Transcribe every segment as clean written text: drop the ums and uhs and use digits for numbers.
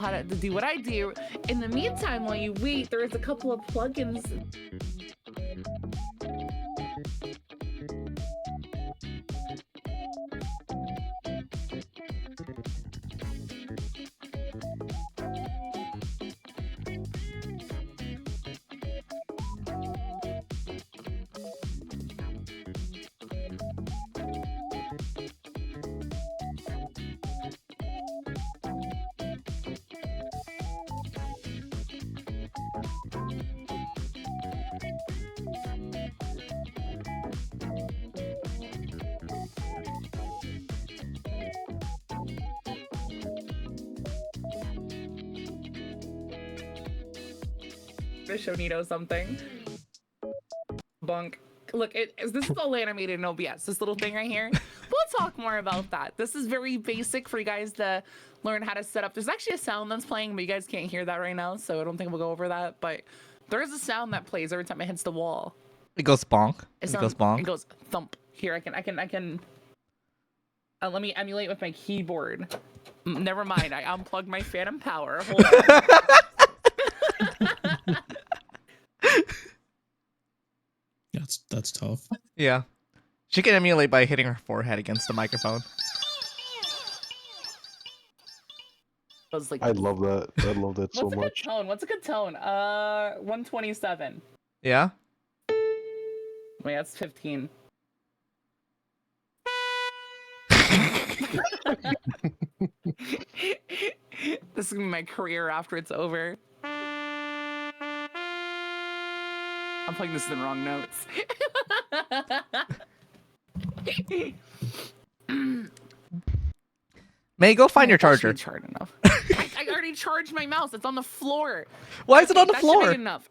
how to do what I do. In the meantime, while you wait, there's a couple of plugins. Shonito something. Bunk. Look, this is all animated in OBS. This little thing right here. We'll talk more about that. This is very basic for you guys to learn how to set up. There's actually a sound that's playing, but you guys can't hear that right now, so I don't think we'll go over that. But there is a sound that plays every time it hits the wall. It goes bonk. It goes bonk. It goes thump. Here, I can. Let me emulate with my keyboard. Never mind. I unplugged my Phantom Power. Hold on. That's tough. Yeah. She can emulate by hitting her forehead against the microphone. Like, I love that. I love that so much. What's a good tone? 127. Yeah? Wait, that's 15. This is gonna be my career after it's over. I'm playing this in the wrong notes. May, go find your charger. Enough. I already charged my mouse. It's on the floor. Why is it on the floor? That should be enough.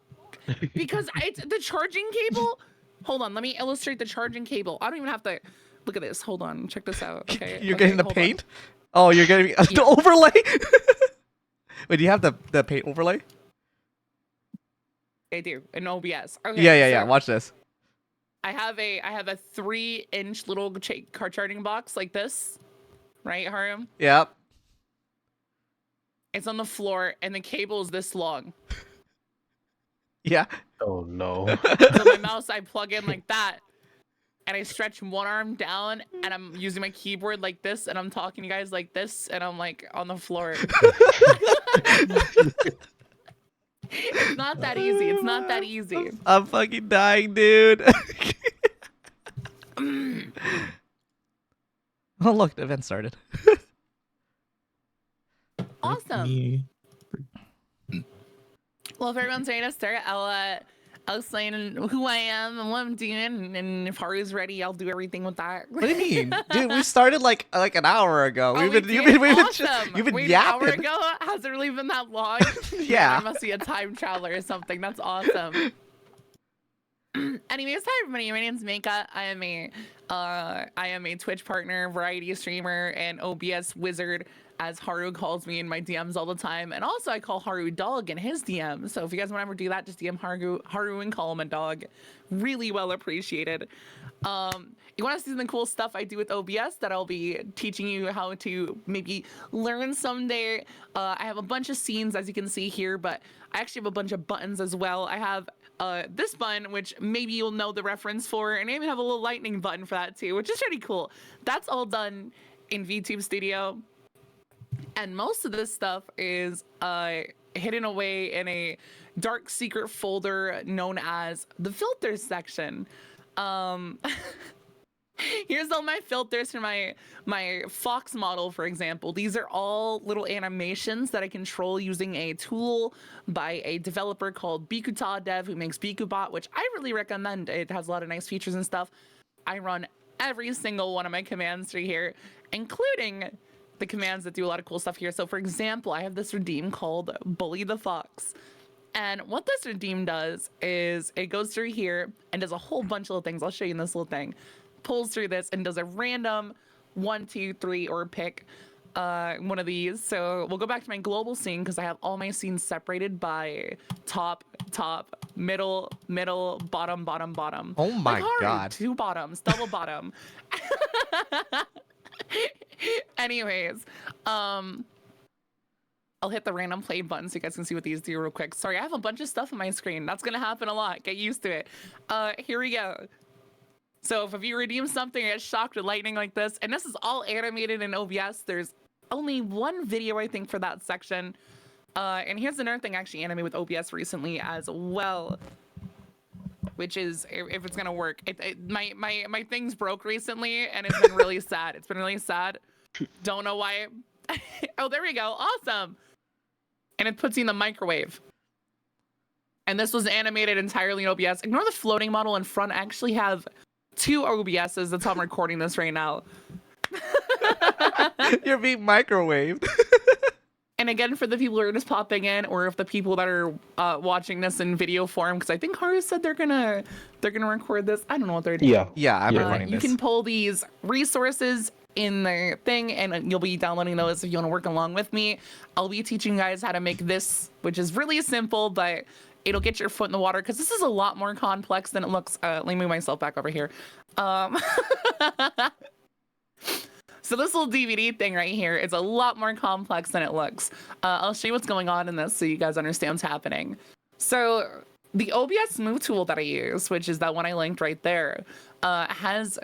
Because the charging cable. Hold on, let me illustrate the charging cable. I don't even have to look at this. Hold on, check this out. Okay. You're getting the paint? Oh, you're getting the overlay? Wait, do you have the paint overlay? I do, in OBS. Okay, yeah. Watch this. I have a 3-inch little car charging box like this, right, Harum? Yep. It's on the floor, and the cable is this long. Yeah. Oh no. So my mouse, I plug in like that, and I stretch one arm down, and I'm using my keyboard like this, and I'm talking to you guys like this, and I'm like on the floor. It's not that easy. It's not that easy. I'm fucking dying, dude. Oh, look, the event started. Awesome. Well, if everyone's ready to start, I'll explain who I am and what I'm doing, and if Haru's ready, I'll do everything with that. What do you mean? Dude, we started like an hour ago. Oh, you've been Wait, yapping. An hour ago? Has it really been that long? Yeah. I must be a time traveler or something. That's awesome. Anyways, hi everybody. My name's Meika. I am a Twitch partner, variety streamer, and OBS wizard, as Haru calls me in my DMs all the time. And also I call Haru dog in his DMs. So if you guys want to ever do that, just DM Haru and call him a dog. Really well appreciated. You want to see some cool stuff I do with OBS that I'll be teaching you how to maybe learn someday. I have a bunch of scenes, as you can see here, but I actually have a bunch of buttons as well. I have this button, which maybe you'll know the reference for, and I even have a little lightning button for that too, which is pretty cool. That's all done in VTube Studio. And most of this stuff is hidden away in a dark secret folder known as the filters section. Here's all my filters for my Fox model, for example. These are all little animations that I control using a tool by a developer called Bikuta Dev, who makes BikuBot, which I really recommend. It has a lot of nice features and stuff. I run every single one of my commands through here, including the commands that do a lot of cool stuff here. So for example, I have this redeem called Bully the Fox. And what this redeem does is it goes through here and does a whole bunch of little things. I'll show you in this little thing. Pulls through this and does a random 1, 2, 3, or pick one of these. So we'll go back to my global scene because I have all my scenes separated by top, middle, bottom, bottom. Oh my god. 2 bottoms, double bottom. Anyways, I'll hit the random play button so you guys can see what these do real quick. Sorry, I have a bunch of stuff on my screen. That's gonna happen a lot. Get used to it. Here we go. So if you redeem something and get shocked with lightning like this, and this is all animated in OBS, there's only one video, I think, for that section. And here's another thing I actually animated with OBS recently as well, which is, if it's gonna work. My thing's broke recently, and it's been really sad. It's been really sad. Don't know why. Oh, there we go. Awesome. And it puts you in the microwave. And this was animated entirely in OBS. Ignore the floating model in front. I actually have 2 OBSs. That's how I'm recording this right now. You're being microwaved. And again, for the people who are just popping in, or if the people that are watching this in video form, because I think Haru said they're gonna record this. I don't know what they're doing. Yeah, I'm recording You this. can pull these resources in the thing, and you'll be downloading those if you want to work along with me. I'll be teaching you guys how to make this, which is really simple, but it'll get your foot in the water because this is a lot more complex than it looks. Let me move myself back over here. So this little DVD thing right here is a lot more complex than it looks. I'll show you what's going on in this so you guys understand what's happening. So the OBS move tool that I use, which is that one I linked right there, has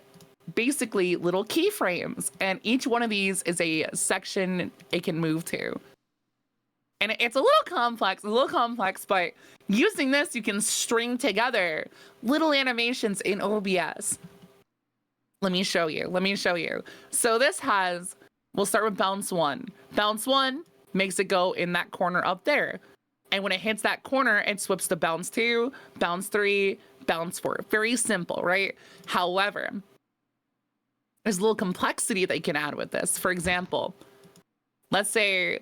basically little keyframes, and each one of these is a section it can move to. And it's a little complex, but using this, you can string together little animations in OBS. Let me show you. So this has, we'll start with bounce 1. Bounce 1 makes it go in that corner up there. And when it hits that corner, it swaps to bounce 2, bounce 3, bounce 4. Very simple, right? However, there's a little complexity that you can add with this. For example, let's say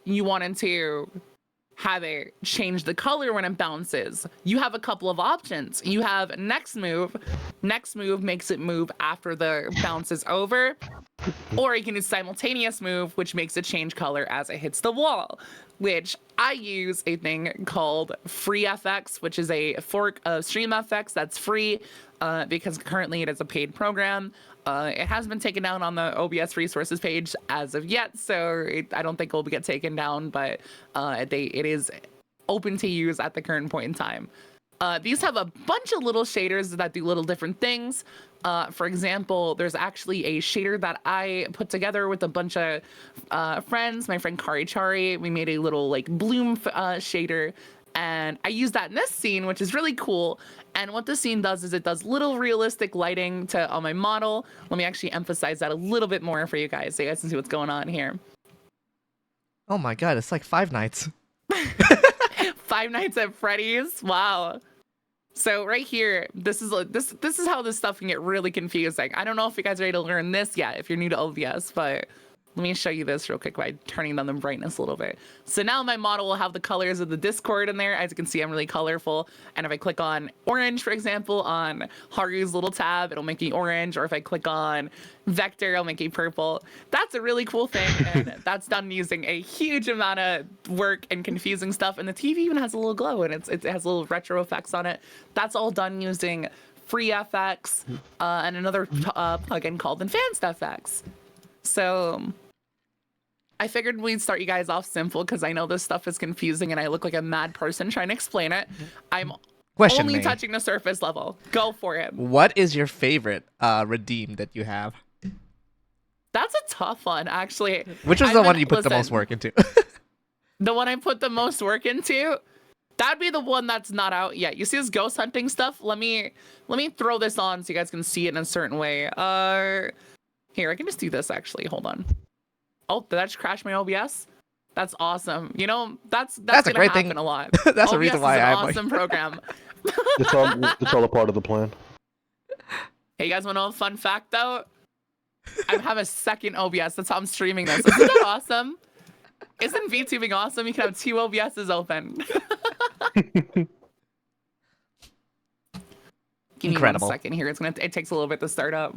you wanted to have it change the color when it bounces. You have a couple of options. You have next move. Next move makes it move after the bounce is over. Or you can do simultaneous move, which makes it change color as it hits the wall, which I use a thing called FreeFX, which is a fork of StreamFX that's free because currently it is a paid program. It hasn't been taken down on the OBS resources page as of yet, so I don't think it will get taken down, but it is open to use at the current point in time. These have a bunch of little shaders that do little different things. For example, there's actually a shader that I put together with a bunch of friends. My friend Kari Chari, we made a little like bloom shader, and I used that in this scene, which is really cool. And what this scene does is it does little realistic lighting on my model. Let me actually emphasize that a little bit more for you guys so you guys can see what's going on here. Oh my god, it's like Five Nights. Five Nights at Freddy's. Wow. So right here, this is how this stuff can get really confusing. I don't know if you guys are ready to learn this yet if you're new to OBS, but let me show you this real quick by turning down the brightness a little bit. So now my model will have the colors of the Discord in there. As you can see, I'm really colorful. And if I click on orange, for example, on Haru's little tab, it'll make me orange. Or if I click on vector, it'll make me purple. That's a really cool thing. And that's done using a huge amount of work and confusing stuff. And the TV even has a little glow, and it has little retro effects on it. That's all done using FreeFX and another plugin called ENVtubers. So I figured we'd start you guys off simple because I know this stuff is confusing and I look like a mad person trying to explain it. I'm only touching the surface level. Go for it. What is your favorite redeem that you have? That's a tough one, actually. Which was the one you put the most work into? The one I put the most work into? That'd be the one that's not out yet. You see this ghost hunting stuff? Let me throw this on so you guys can see it in a certain way. Here, I can just do this actually. Hold on. Oh, did that just crash my OBS? That's awesome. You know, that's a great happen thing. A lot. That's OBS a reason why I'm I'm awesome program. It's all a part of the plan. Hey, you guys want to know a fun fact though? I have a second OBS. That's how I'm streaming this. Isn't that awesome? Isn't VTubing awesome? You can have 2 OBSs open. Give me 1 second here. It takes a little bit to start up.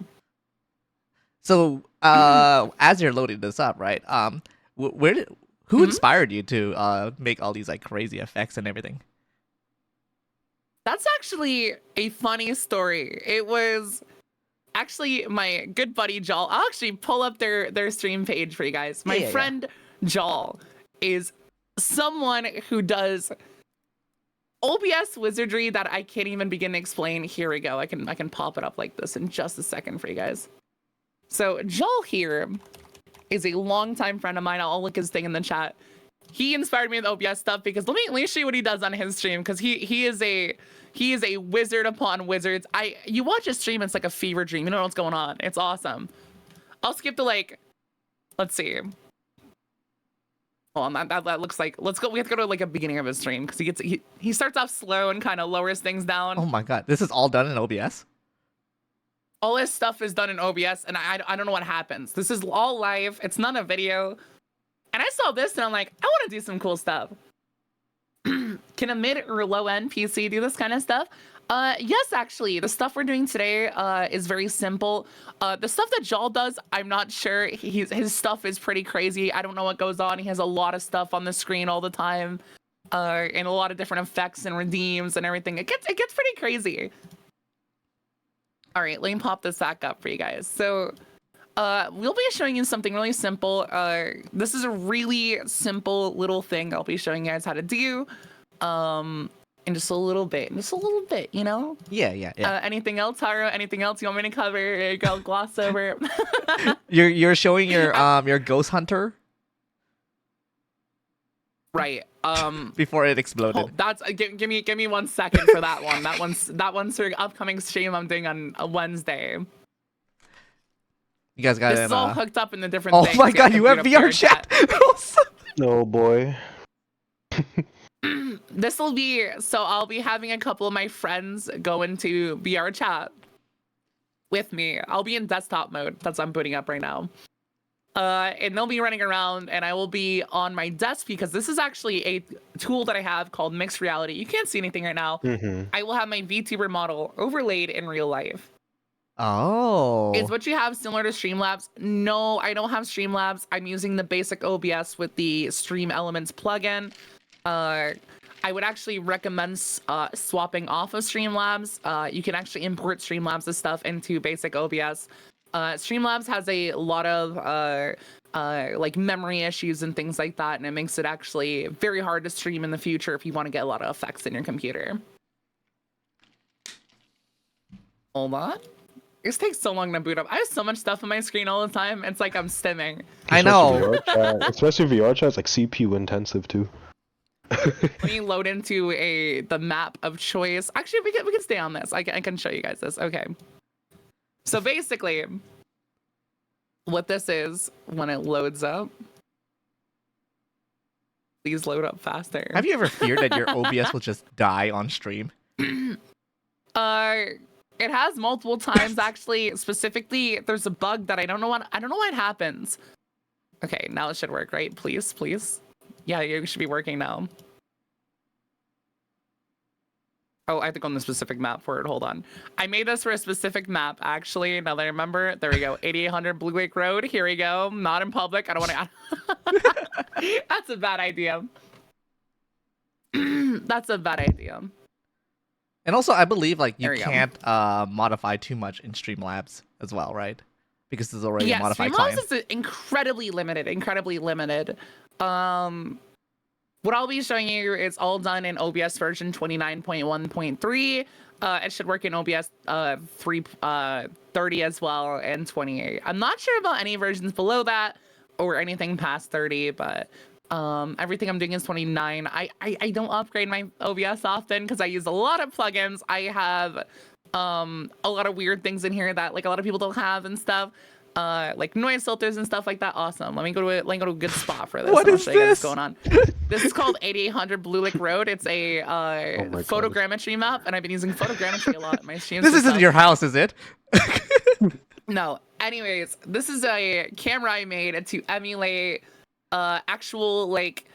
So, as you're loading this up, right? Who inspired you to make all these like crazy effects and everything? That's actually a funny story. It was actually my good buddy Jal. I'll actually pull up their stream page for you guys. My friend Jal is someone who does OBS wizardry that I can't even begin to explain. Here we go. I can pop it up like this in just a second for you guys. So Jal here is a longtime friend of mine. I'll link his thing in the chat. He inspired me with OBS stuff because let me show you what he does on his stream, because he is a wizard upon wizards. You watch his stream, it's like a fever dream. You know what's going on. It's awesome. I'll skip to like, let's see. Hold on, that looks like, let's go. We have to go to like a beginning of his stream because he starts off slow and kind of lowers things down. Oh my god, this is all done in OBS? All his stuff is done in OBS, and I don't know what happens. This is all live. It's not a video. And I saw this and I'm like, I want to do some cool stuff. Can a mid or low end PC do this kind of stuff? Yes, actually. The stuff we're doing today is very simple. The stuff that Jal does, I'm not sure. His stuff is pretty crazy. I don't know what goes on. He has a lot of stuff on the screen all the time, and a lot of different effects and redeems and everything. It gets pretty crazy. All right, let me pop this back up for you guys. So we'll be showing you something really simple. This is a really simple little thing I'll be showing you guys how to do. In just a little bit, you know? Yeah. Anything else, Haru? Anything else you want me to cover? Go gloss over. You're showing your ghost hunter? Right. Before it exploded. That's give me 1 second for that one. That one's for upcoming stream I'm doing on a Wednesday. You guys got this it. is all hooked up in the different Oh things. my god, you have VR chat. Oh boy. This will be, so I'll be having a couple of my friends go into VR chat with me. I'll be in desktop mode. That's what I'm booting up right now. And they'll be running around and I will be on my desk because this is actually a tool that I have called mixed reality. You can't see anything right now. I will have my VTuber model overlaid in real life. Oh. Is what you have similar to Streamlabs? No, I don't have Streamlabs. I'm using the basic OBS with the Stream Elements plugin. I would actually recommend swapping off of Streamlabs. You can actually import Streamlabs' stuff into basic OBS. Streamlabs has a lot of like memory issues and things like that, and it makes it actually very hard to stream in the future if you want to get a lot of effects in your computer. Hold on. This takes so long to boot up. I have so much stuff on my screen all the time. It's like I'm stimming. I know. Especially VR chat, it's like CPU intensive too. Let me load into the map of choice. Actually, we can stay on this. I can show you guys this. Okay. So basically, what this is when it loads up. Please load up faster. Have you ever feared that your OBS will just die on stream? It has multiple times actually. Specifically, there's a bug that I don't know why it happens. Okay, now it should work, right? Please. Yeah, you should be working now. Oh, I have to go on the specific map for it. Hold on. I made this for a specific map, actually. Now that I remember. There we go. 8800 Blue Lake Road. Here we go. Not in public. I don't want to... That's a bad idea. That's a bad idea. And also, I believe like you There we go. can't modify too much in Streamlabs as well, right? Because there's already a modified client. Streamlabs is incredibly limited. What I'll be showing you is all done in OBS version 29.1.3. It should work in OBS 3.30 as well, and 28. I'm not sure about any versions below that or anything past 30, but everything I'm doing is 29. I don't upgrade my OBS often because I use a lot of plugins. I have a lot of weird things in here that like a lot of people don't have and stuff. Like noise filters and stuff like that. Awesome. Let me go to a good spot for this. What is show you this? what's going on. This is called 8800 Blue Lake Road. It's a photogrammetry map, and I've been using photogrammetry a lot in my streams. This isn't your house, is it? No. Anyways, this is a camera I made to emulate actual like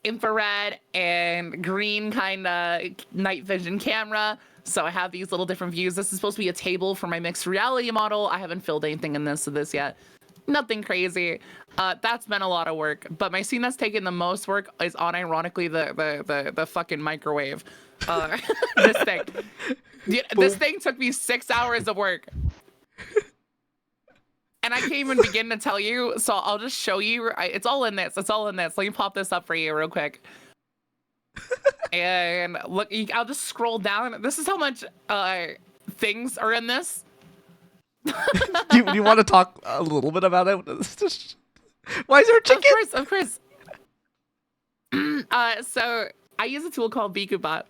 infrared and green kind of night vision camera. So I have these little different views. This is supposed to be a table for my mixed reality model. I haven't filled anything in this yet. Nothing crazy. That's been a lot of work. But my scene that's taken the most work is unironically the fucking microwave. This thing. This thing took me 6 hours of work. And I can't even begin to tell you, so I'll just show you. It's all in this. It's all in this. Let me pop this up for you real quick. And look, I'll just scroll down. This is how much things are in this. Do you want to talk a little bit about it? Why is there a chicken? Of course. So I use a tool called VTubers.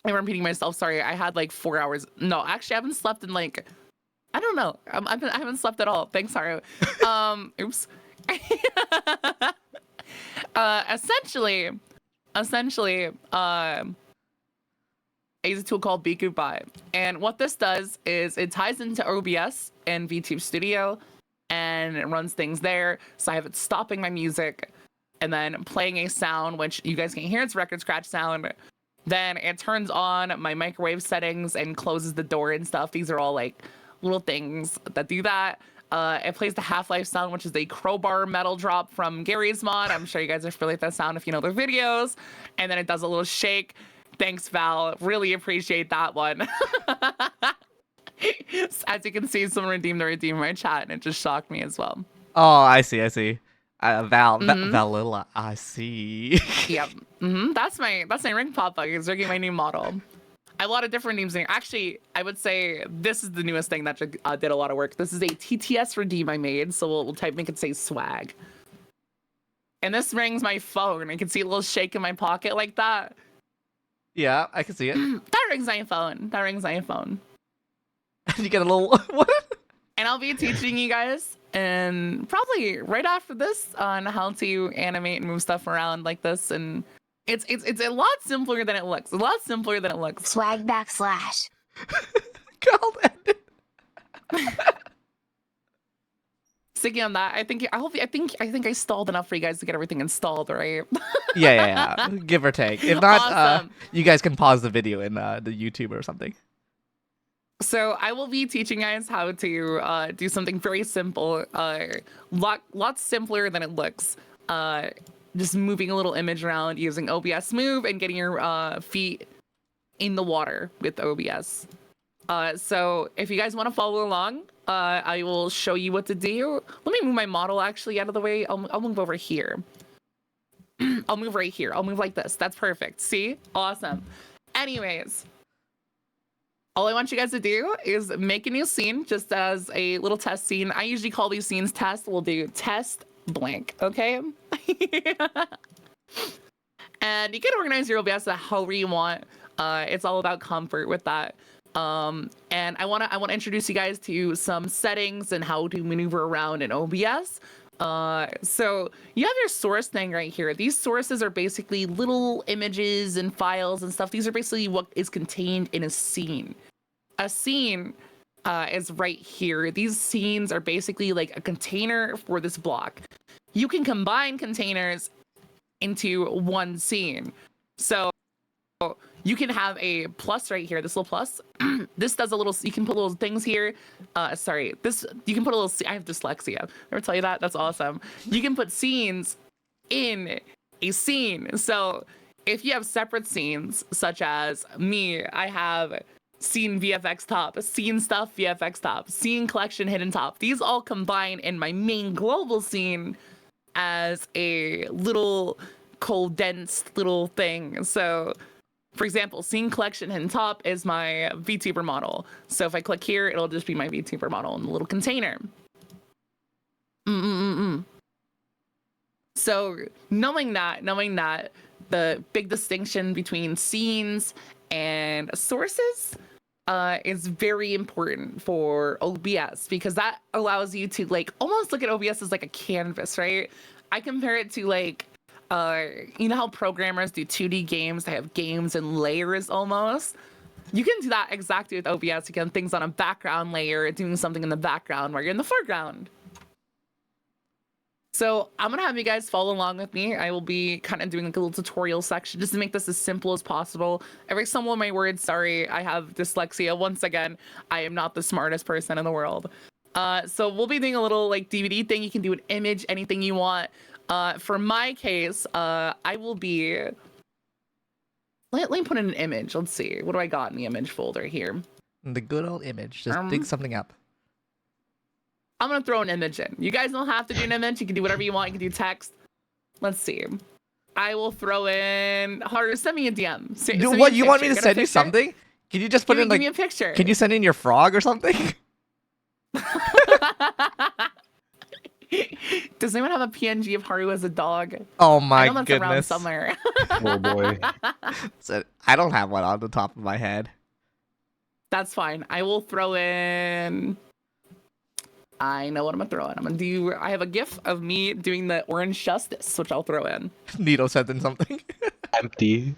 I'm repeating myself. Sorry, I had like 4 hours. No, actually, I haven't slept in like, I don't know. I haven't slept at all. Thanks, Haru. Oops. Essentially, I use a tool called VTubers, and what this does is it ties into OBS and VTube Studio, and it runs things there. So I have it stopping my music, and then playing a sound, which you guys can hear. It's record scratch sound. Then it turns on my microwave settings and closes the door and stuff. These are all like little things that do that. It plays the Half-Life sound, which is a crowbar metal drop from Gary's mod. I'm sure you guys are familiar with that sound if you know their videos. And then it does a little shake. Thanks, Val. Really appreciate that one. As you can see, someone redeemed in my chat, and it just shocked me as well. Oh, I see. Valilla, I see. Yep. That's my ring pop bug. It's my new model. I have a lot of different names in here. Actually, I would say this is the newest thing that did a lot of work. This is a TTS redeem I make it say swag. And this rings my phone. I can see a little shake in my pocket like that. Yeah, I can see it. That rings my phone. You get a little what? And I'll be teaching you guys, and probably right after this, on how to animate and move stuff around like this. And it's a lot simpler than it looks. Swag /. Called it. Sticking on that, I think I stalled enough for you guys to get everything installed, right? Yeah. Give or take. If not, Awesome. You guys can pause the video in the YouTube or something. So I will be teaching guys how to do something very simple, lot simpler than it looks. Just moving a little image around using OBS Move and getting your feet in the water with OBS. So if you guys want to follow along, I will show you what to do. Let me move my model actually out of the way. I'll move over here. I'll move right here. I'll move like this. That's perfect. See? Awesome. Anyways, all I want you guys to do is make a new scene just as a little test scene. I usually call these scenes test. We'll do test blank, okay? And you can organize your OBS however you want. It's all about comfort with that. And I want to introduce you guys to some settings and how to maneuver around in OBS. So you have your source thing right here. These sources are basically little images and files and stuff. These are basically what is contained in a scene. A scene is right here. These scenes are basically like a container for this block. You can combine containers into one scene. So you can have a plus right here, this little plus. This does a little, you can put little things here. You can put a little, I have dyslexia. Ever tell you that? That's awesome. You can put scenes in a scene. So if you have separate scenes, such as me, I have scene VFX top, scene stuff VFX top, scene collection hidden top. These all combine in my main global scene as a little condensed little thing. So for example, scene collection hidden top is my VTuber model. So if I click here, it'll just be my VTuber model in the little container. So knowing that, the big distinction between scenes and sources is very important for OBS, because that allows you to like almost look at OBS as like a canvas, right? I compare it to like, you know how programmers do 2D games? They have games and layers almost. You can do that exactly with OBS. You can have things on a background layer, doing something in the background while you're in the foreground. So I'm gonna have you guys follow along with me. I will be kind of doing like a little tutorial section just to make this as simple as possible. Every single one of my words, sorry, I have dyslexia. Once again, I am not the smartest person in the world. So we'll be doing a little like DVD thing. You can do an image, anything you want. For my case, I will be, let me put in an image. Let's see. What do I got in the image folder here? The good old image. Just dig something up. I'm gonna throw an image in. You guys don't have to do an image. You can do whatever you want. You can do text. Let's see. I will throw in Haru. Send me a DM. What you want me to send you something? Can you just put in like? Give me a picture. Can you send in your frog or something? Does anyone have a PNG of Haru as a dog? Oh my I know that's around goodness! somewhere. Oh boy. So, I don't have one on the top of my head. That's fine. I will throw in. I know what I'm gonna throw in. I'm gonna do. I have a GIF of me doing the orange justice, which I'll throw in. Nito sent in something. Empty.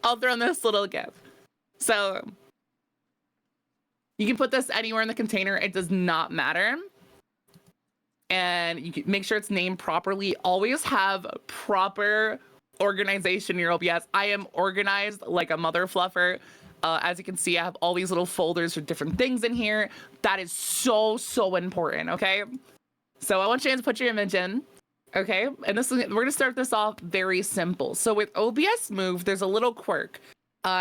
I'll throw in this little GIF. So you can put this anywhere in the container. It does not matter. And you can make sure it's named properly. Always have proper organization in your OBS. I am organized like a mother fluffer. As you can see, I have all these little folders with different things in here. That is so important, okay? So I want you to put your image in, okay? And we're gonna start this off very simple. So with OBS Move, there's a little quirk.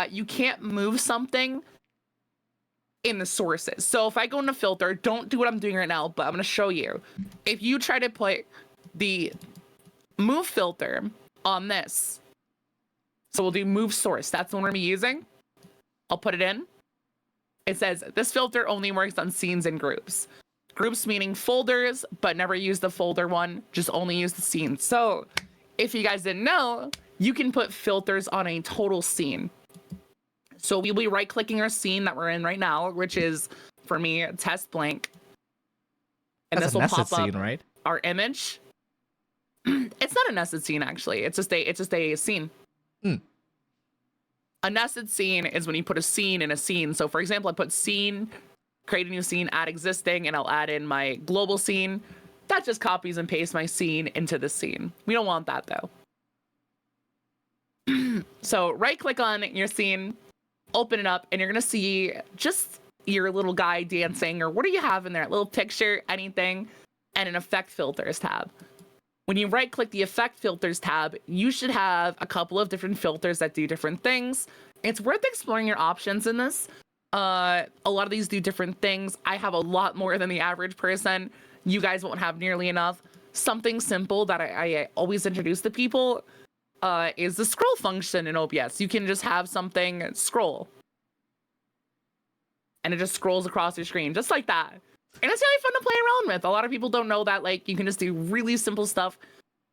You can't move something in the sources. So if I go into filter, don't do what I'm doing right now, but I'm gonna show you. If you try to put the move filter on this, so we'll do move source. That's the one we're gonna be using. I'll put it in. It says this filter only works on scenes and groups. Groups meaning folders, but never use the folder one, just only use the scene. So if you guys didn't know, you can put filters on a total scene. So we'll be right clicking our scene that we're in right now, which is for me, test blank. And That's this will pop scene, up right? our image. It's not a nested scene actually. It's just a scene. A nested scene is when you put a scene in a scene. So for example, I put scene, create a new scene, add existing, and I'll add in my global scene. That just copies and pastes my scene into the scene. We don't want that though. So right click on your scene, open it up, and you're gonna see just your little guy dancing, or what do you have in there? A little picture, anything, and an effect filters tab. When you right click the effect filters tab, you should have a couple of different filters that do different things. It's worth exploring your options in this. A lot of these do different things. I have a lot more than the average person. You guys won't have nearly enough. Something simple that I always introduce to people is the scroll function in OBS. You can just have something scroll. And it just scrolls across your screen, just like that. And it's really fun to play around with. A lot of people don't know that, like, you can just do really simple stuff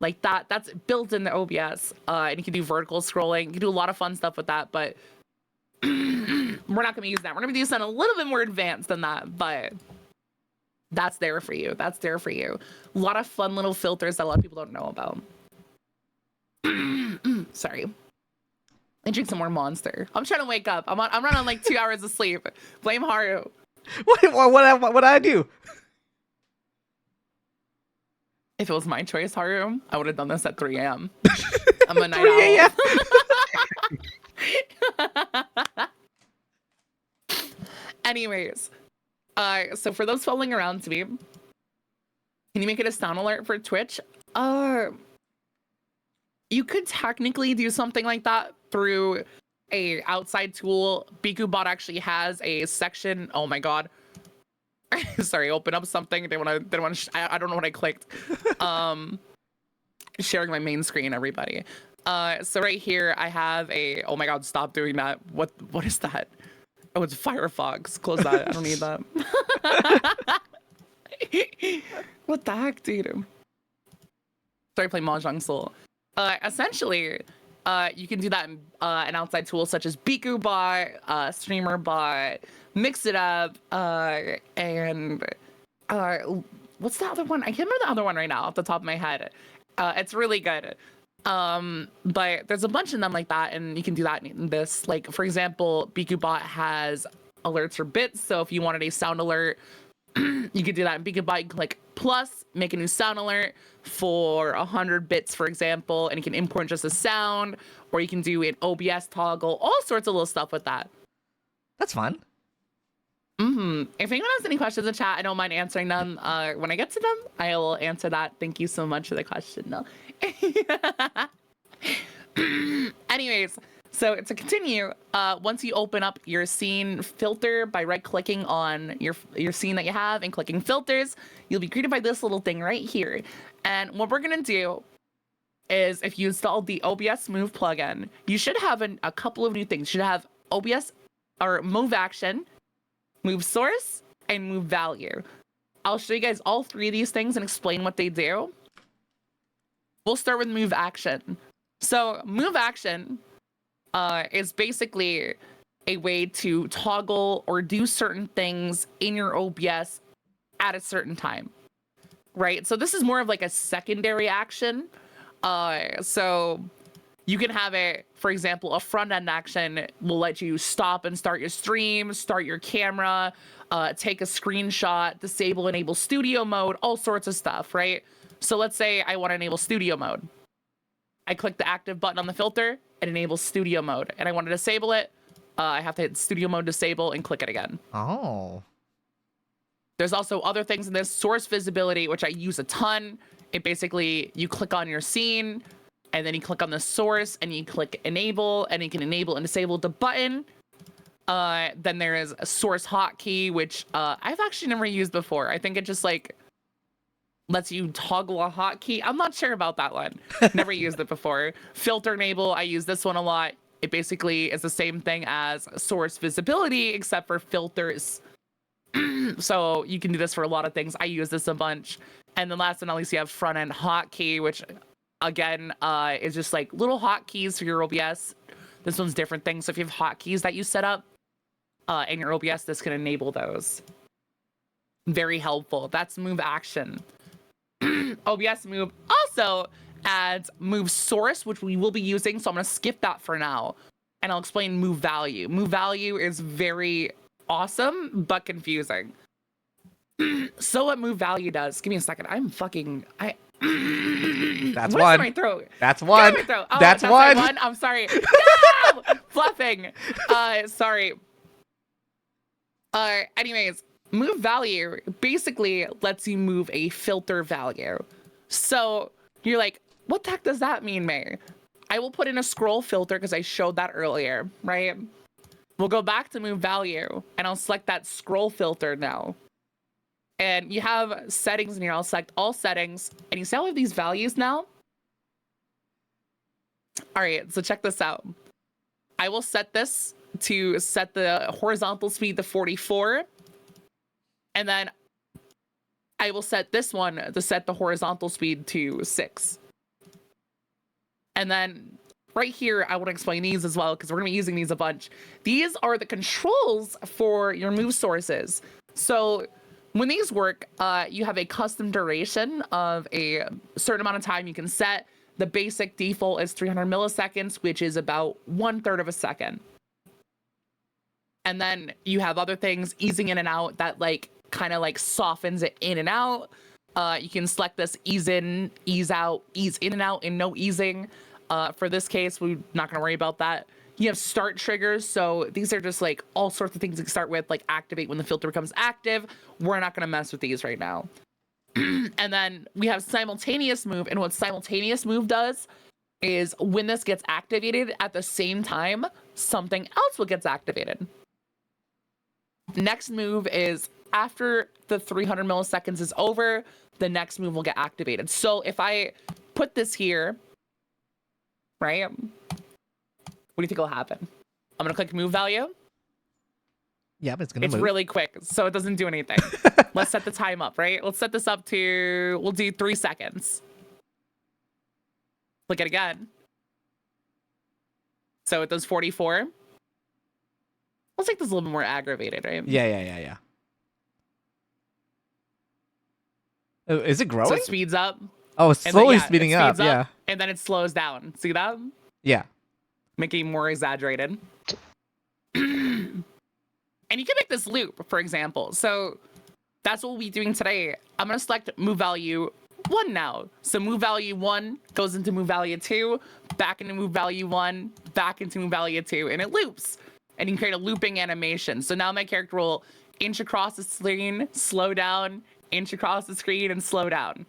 like that. That's built in the OBS. And you can do vertical scrolling. You can do a lot of fun stuff with that, but we're not going to use that. We're going to be using a little bit more advanced than that, but that's there for you. That's there for you. A lot of fun little filters that a lot of people don't know about. Sorry. I drink some more Monster. I'm trying to wake up. I'm running on like 2 hours of sleep. Blame Haru. What I do? If it was my choice, Haru, I would have done this at 3 a.m. I'm a night owl. Anyways, so for those following around to me, can you make it a sound alert for Twitch? You could technically do something like that through a outside tool. BikuBot actually has a section. Oh my god. Sorry, open up something. I don't know what I clicked. Sharing my main screen, everybody. So right here I have a, oh my god, stop doing that. What is that? Oh, it's Firefox. Close that. I don't need that. What the heck, dude? Sorry, play Mahjong Soul. Essentially, you can do that in an outside tool such as BikuBot, StreamerBot, Mix It Up, and what's the other one? I can't remember the other one right now off the top of my head. It's really good. But there's a bunch of them like that, and you can do that in this. Like, for example, BikuBot has alerts for bits, so if you wanted a sound alert, you could do that in BikuBot. You can click plus, make a new sound alert for 100 bits, for example, and you can import just a sound, or you can do an OBS toggle, all sorts of little stuff with that. That's fun. If anyone has any questions in chat, I don't mind answering them. When I get to them, I will answer that. Thank you so much for the question. No. Anyways, So to continue, once you open up your scene filter by right-clicking on your scene that you have and clicking filters, you'll be greeted by this little thing right here. And what we're gonna do is, if you install the OBS Move plugin, you should have a couple of new things. You should have OBS or Move Action, Move Source, and Move Value. I'll show you guys all three of these things and explain what they do. We'll start with Move Action. So Move Action is basically a way to toggle or do certain things in your OBS at a certain time, right? So this is more of like a secondary action. So you can have it, for example, a front end action will let you stop and start your stream, start your camera, take a screenshot, disable, enable studio mode, all sorts of stuff, right? So let's say I want to enable studio mode. I click the active button on the filter, it enables studio mode. And I want to disable it, I have to hit studio mode disable and click it again. Oh. There's also other things in this. Source visibility, which I use a ton. It basically, you click on your scene, and then you click on the source, and you click enable, and you can enable and disable the button. Then there is a source hotkey, which I've actually never used before. I think it just like lets you toggle a hotkey. I'm not sure about that one. Never used it before. Filter enable, I use this one a lot. It basically is the same thing as source visibility, except for filters. So you can do this for a lot of things. I use this a bunch. And then last but not least, you have front end hotkey, which again is just like little hotkeys for your OBS. This one's different things. So if you have hotkeys that you set up in your OBS, this can enable those. Very helpful. That's Move Action. OBS Move also adds Move Source, which we will be using. So I'm going to skip that for now. And I'll explain Move Value. Move Value is very awesome, but confusing. So what Move Value does, give me a second. That's one. My throat? That's one. Oh, that's one. I'm sorry. No! Fluffing. Sorry. Anyways, Move Value basically lets you move a filter value. So you're like, what the heck does that mean, May? I will put in a scroll filter because I showed that earlier, right? We'll go back to Move Value and I'll select that scroll filter now. And you have settings in here. I'll select all settings. And you see all of these values now? All right, so check this out. I will set this to set the horizontal speed to 44. And then I will set this one to set the horizontal speed to 6. And then right here, I want to explain these as well, because we're going to be using these a bunch. These are the controls for your move sources. So when these work, you have a custom duration of a certain amount of time you can set. The basic default is 300 milliseconds, which is about 1/3 of a second. And then you have other things easing in and out that like kind of like softens it in and out. You can select this ease in, ease out, ease in and out, and no easing. For this case, we're not going to worry about that. You have start triggers. So these are just like all sorts of things you can start with, like activate when the filter becomes active. We're not going to mess with these right now. And then we have simultaneous move. And what simultaneous move does is when this gets activated at the same time, something else will get activated. Next move is after the 300 milliseconds is over, the next move will get activated. So if I put this here, right? What do you think will happen? I'm going to click move value. Yeah, but it's going to move. It's really quick, so it doesn't do anything. Let's set the time up, right? Let's set this up to, we'll do 3 seconds. Click it again. So it does 44. Let's make this a little bit more aggravated, right? Yeah. Oh, is it growing? So it speeds up. Oh, it's slowly speeding up. Yeah. And then it slows down. See that? Yeah. Making more exaggerated. And you can make this loop, for example. So that's what we'll be doing today. I'm going to select move value 1 now. So move value 1 goes into move value 2, back into move value 1, back into move value 2, and it loops. And you can create a looping animation. So now my character will inch across the screen, slow down, inch across the screen, and slow down.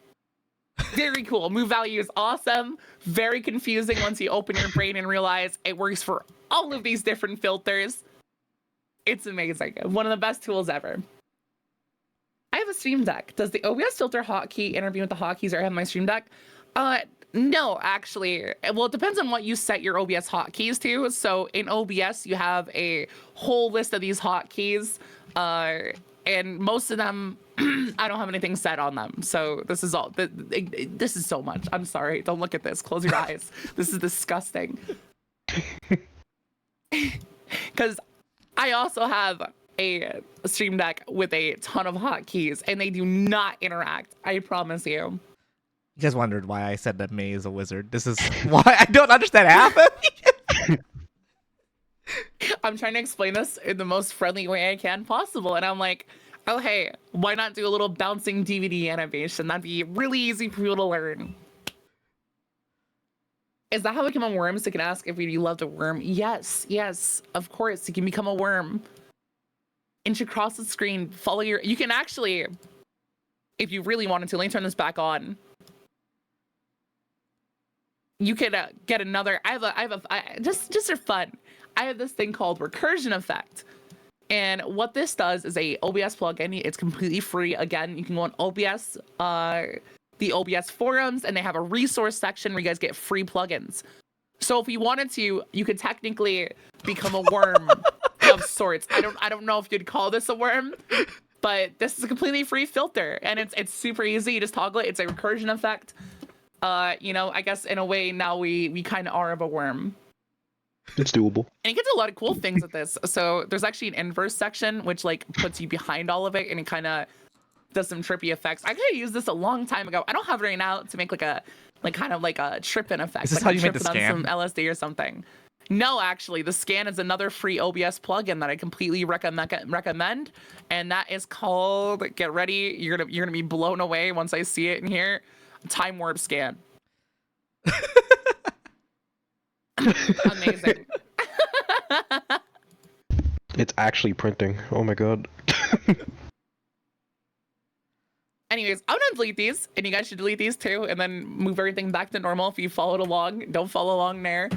Very cool. Move value is awesome. Very confusing once you open your brain and realize it works for all of these different filters. It's amazing. One of the best tools ever. I have a Stream Deck. Does the OBS filter hotkey intervene with the hotkeys or have my Stream Deck? No, actually. Well, it depends on what you set your OBS hotkeys to. So in OBS, you have a whole list of these hotkeys, and most of them, I don't have anything set on them. So this is all. This is so much. I'm sorry. Don't look at this. Close your eyes. This is disgusting. Because I also have a Stream Deck with a ton of hotkeys, and they do not interact. I promise you. You guys wondered why I said that May is a wizard. This is why I don't understand half of it. I'm trying to explain this in the most friendly way I can possible, and I'm like, oh hey, why not do a little bouncing DVD animation? That'd be really easy for people to learn. Is that how we become a worm? So you can ask if you loved a worm. Yes, of course. You can become a worm. Inch across the screen, follow your... You can actually, if you really wanted to, let me turn this back on. You could get another... just for fun, I have this thing called recursion effect. And what this does is a OBS plugin. It's completely free. Again, you can go on OBS, the OBS forums, and they have a resource section where you guys get free plugins. So if you wanted to, you could technically become a worm of sorts. I don't know if you'd call this a worm, but this is a completely free filter, and it's super easy. You just toggle it. It's a recursion effect. You know, I guess in a way now we kind of are of a worm. It's doable. And you get to a lot of cool things with this. So there's actually an inverse section which like puts you behind all of it, and it kind of does some trippy effects. I could have used this a long time ago. I don't have it right now to make kind of like a tripping effect. Is this like how you make the scan? On some LSD or something. No, actually, the scan is another free OBS plugin that I completely recommend, and that is called, get ready, you're gonna be blown away once I see it in here, Time Warp Scan. Amazing. It's actually printing. Oh my god. Anyways, I'm gonna delete these, and you guys should delete these too, and then move everything back to normal if you followed along. Don't follow along there.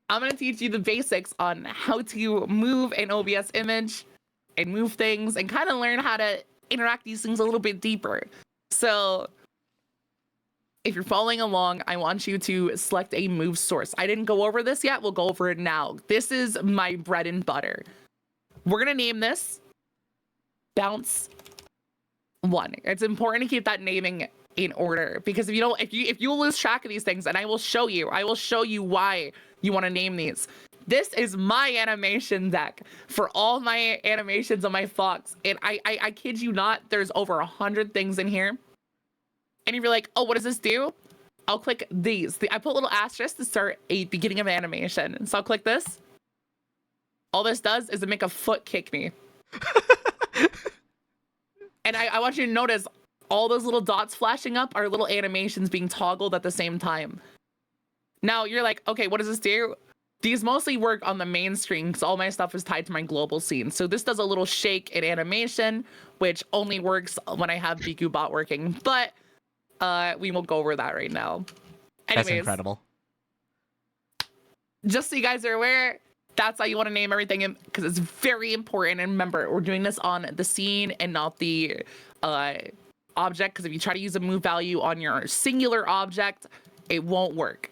I'm gonna teach you the basics on how to move an OBS image and move things and kind of learn how to interact these things a little bit deeper. So if you're following along, I want you to select a move source. I didn't go over this yet. We'll go over it now. This is my bread and butter. We're gonna name this Bounce 1. It's important to keep that naming in order, because if you lose track of these things, and I will show you why you want to name these. This is my animation deck for all my animations on my Fox, and I kid you not, there's over 100 things in here. And if you're like, oh, what does this do? I'll click these. I put a little asterisk to start a beginning of animation. So I'll click this. All this does is it make a foot kick me. And I want you to notice all those little dots flashing up are little animations being toggled at the same time. Now you're like, okay, what does this do? These mostly work on the main screen because all my stuff is tied to my global scene. So this does a little shake in animation, which only works when I have BQ bot working. But we won't go over that right now. Anyways, That's incredible. Just so you guys are aware, that's how you want to name everything, because it's very important. And remember, we're doing this on the scene and not the object, because if you try to use a move value on your singular object, it won't work.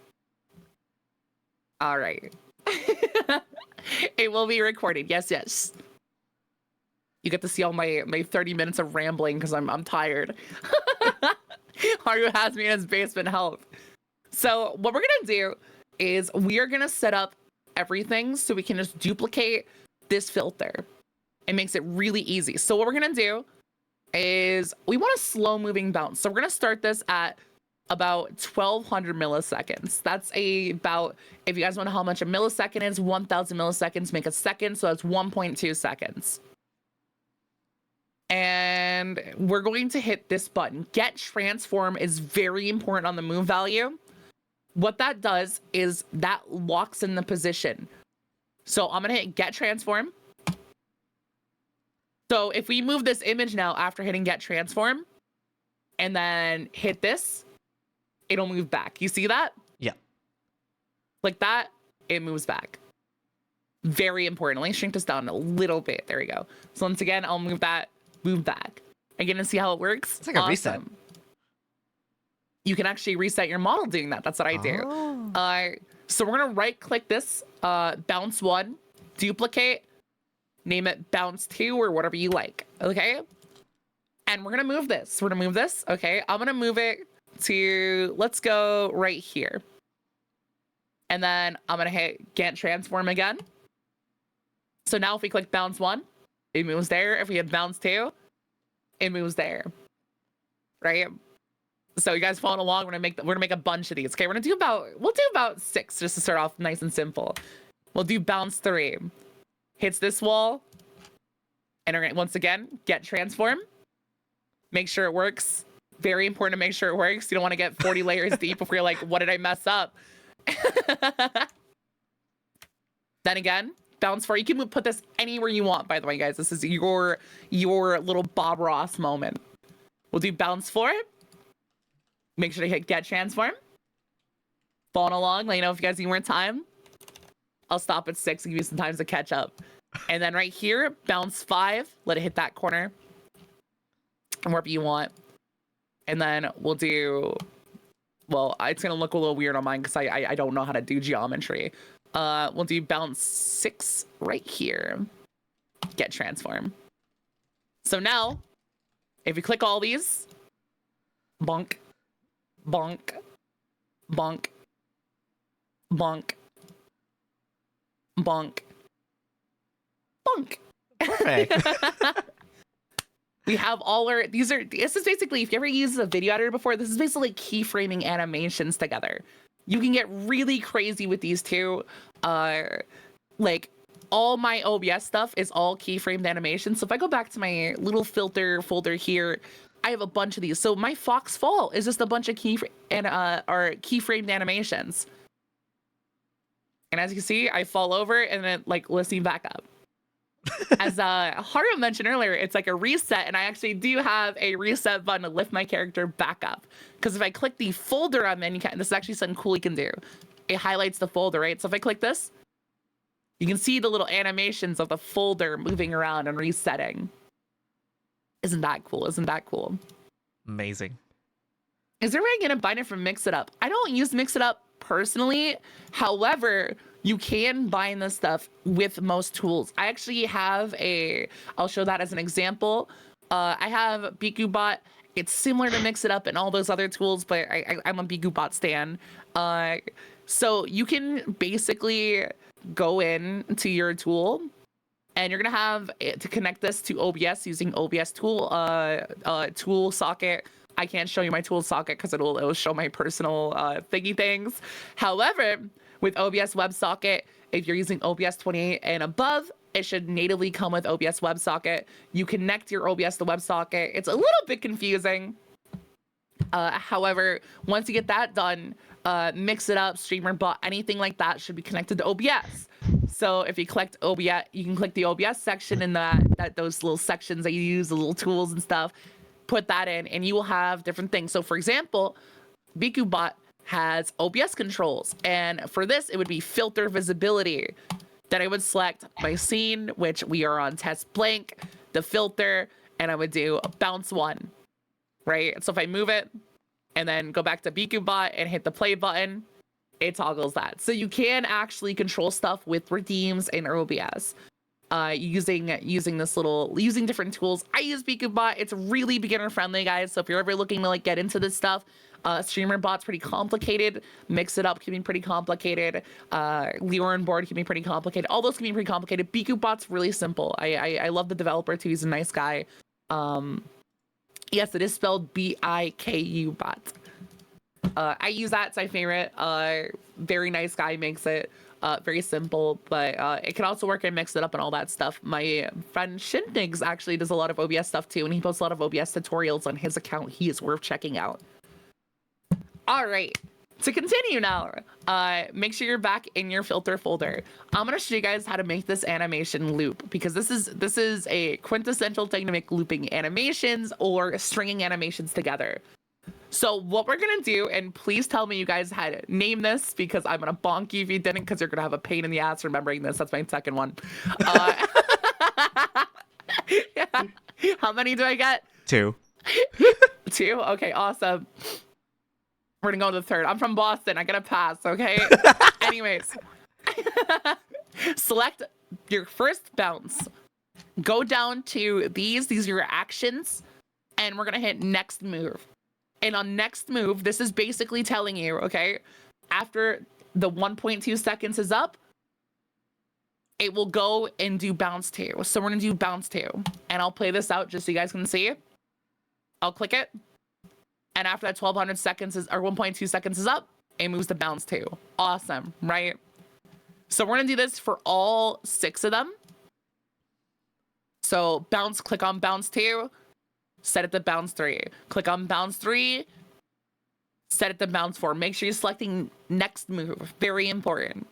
All right. It will be recorded. Yes. You get to see all my 30 minutes of rambling because I'm tired. Haru has me in his basement health. So what we're gonna do is we are gonna set up everything so we can just duplicate this filter. It makes it really easy. So what we're gonna do is we want a slow moving bounce. So we're gonna start this at about 1200 milliseconds. That's about, if you guys want to know how much a millisecond is, 1000 milliseconds make a second. So that's 1.2 seconds. And we're going to hit this button. Get transform is very important on the move value. What that does is that locks in the position. So I'm gonna hit get transform. So if we move this image now after hitting get transform and then hit this, it'll move back. You see that? Yeah. Like that, it moves back. Very importantly, shrink this down a little bit. There we go. So once again, I'll move that, move back. Are you gonna see how it works? It's like a reset. You can actually reset your model doing that. That's what I do. Oh. So we're gonna right click this, bounce 1, duplicate, name it bounce 2 or whatever you like, okay? And we're gonna move this. We're gonna move this, okay? I'm gonna move it to, let's go right here. And then I'm gonna hit Gantt transform again. So now if we click bounce 1, it moves there. If we hit bounce 2, it moves there, right? So you guys following along, we're gonna make a bunch of these. Okay, we'll do about 6 just to start off nice and simple. We'll do bounce 3. Hits this wall. And we're gonna, once again, get transform. Make sure it works. Very important to make sure it works. You don't want to get 40 layers deep before you're like, what did I mess up? Then again, bounce 4. You can put this anywhere you want, by the way, guys. This is your little Bob Ross moment. We'll do bounce 4. Make sure to hit get transform. Following along, let you know if you guys need more time. I'll stop at 6 and give you some time to catch up. And then right here, bounce 5. Let it hit that corner. And wherever you want. And then we'll do, well, it's gonna look a little weird on mine because I don't know how to do geometry. We'll do bounce 6 right here. Get transform. So now, if you click all these, bonk, bonk, bonk, bonk, bonk, bonk. Perfect. We have all our, this is basically, if you ever used a video editor before, this is basically keyframing animations together. You can get really crazy with these too. Like all my OBS stuff is all keyframed animations. So if I go back to my little filter folder here, I have a bunch of these. So my Fox Fall is just a bunch of keyframed animations. And as you can see, I fall over and then like lifting back up. As Haru mentioned earlier, it's like a reset, and I actually do have a reset button to lift my character back up. Because if I click the folder I'm in, this is actually something cool you can do. It highlights the folder, right? So if I click this, you can see the little animations of the folder moving around and resetting. Isn't that cool? Isn't that cool? Amazing. Is there a way I'm gonna bind it from Mix It Up? I don't use Mix It Up personally. However, you can bind this stuff with most tools. I actually have I'll show that as an example. I have BikuBot. It's similar to Mix It Up and all those other tools, but I'm a BikuBot stan. So you can basically go in to your tool and you're gonna have to connect this to OBS using OBS tool socket. I can't show you my tool socket because it'll show my personal thingy things. However, with OBS WebSocket, if you're using OBS 28 and above, it should natively come with OBS WebSocket. You connect your OBS to WebSocket. It's a little bit confusing. However, once you get that done, Mix It Up, Streamer Bot, anything like that should be connected to OBS. So if you collect OBS, you can click the OBS section in those little sections that you use, the little tools and stuff, put that in, and you will have different things. So for example, BikuBot has OBS controls, and for this it would be filter visibility. Then I would select my scene, which we are on test blank, the filter, and I would do a bounce 1, right? So if I move it and then go back to BikuBot and hit the play button, it toggles that. So you can actually control stuff with redeems in OBS using different tools. I use BikuBot. It's really beginner friendly, guys. So if you're ever looking to like get into this stuff, Streamer Bot's pretty complicated. Mix It Up can be pretty complicated. Lure on Board can be pretty complicated. All those can be pretty complicated. BikuBot's really simple. I love the developer too. He's a nice guy. Yes, it is spelled BIKU bot. I use that. It's my favorite. Very nice guy makes it. Very simple, but it can also work and Mix It Up and all that stuff. My friend Shintigs actually does a lot of OBS stuff too, and he posts a lot of OBS tutorials on his account. He is worth checking out. All right, to continue now, make sure you're back in your filter folder. I'm gonna show you guys how to make this animation loop, because this is a quintessential thing to make looping animations or stringing animations together. So what we're gonna do, and please tell me you guys had name this because I'm gonna bonk you if you didn't, because you're gonna have a pain in the ass remembering this. That's my second one. Yeah. How many do I get? 2. 2? Okay, awesome. We're gonna go to the third. I'm from Boston. I gotta pass, okay? Anyways. Select your first bounce. Go down to these. These are your actions. And we're gonna hit next move. And on next move, this is basically telling you, okay, after the 1.2 seconds is up, it will go and do bounce 2. So we're gonna do bounce 2. And I'll play this out just so you guys can see. I'll click it. And after that 1200 seconds is, or 1.2 seconds is up, it moves to bounce 2. Awesome, right? So we're gonna do this for all 6 of them. So bounce, click on bounce 2. Set it to bounce 3. Click on bounce 3. Set it to bounce 4. Make sure you're selecting next move. Very important.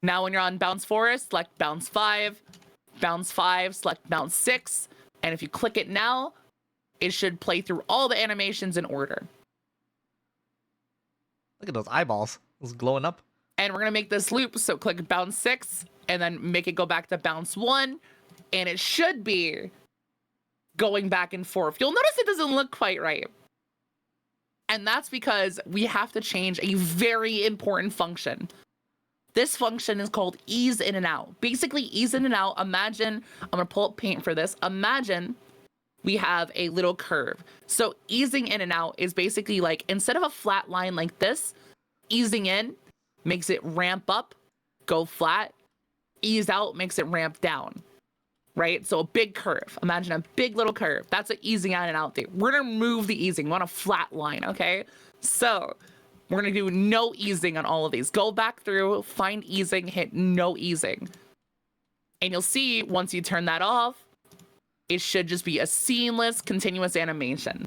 Now when you're on bounce 4, select bounce 5. Bounce 5, select bounce 6. And if you click it now, it should play through all the animations in order. Look at those eyeballs. Those glowing up. And we're going to make this loop. So click bounce 6 and then make it go back to bounce 1. And it should be going back and forth. You'll notice it doesn't look quite right. And that's because we have to change a very important function. This function is called ease in and out. Basically, ease in and out. Imagine, I'm going to pull up paint for this. Imagine we have a little curve. So easing in and out is basically like, instead of a flat line like this, easing in makes it ramp up, go flat. Ease out makes it ramp down. Right? So a big curve. Imagine a big little curve. That's what easing in and out do. We're going to remove the easing. We want a flat line, okay? So we're going to do no easing on all of these. Go back through, find easing, hit no easing. And you'll see once you turn that off, it should just be a seamless, continuous animation.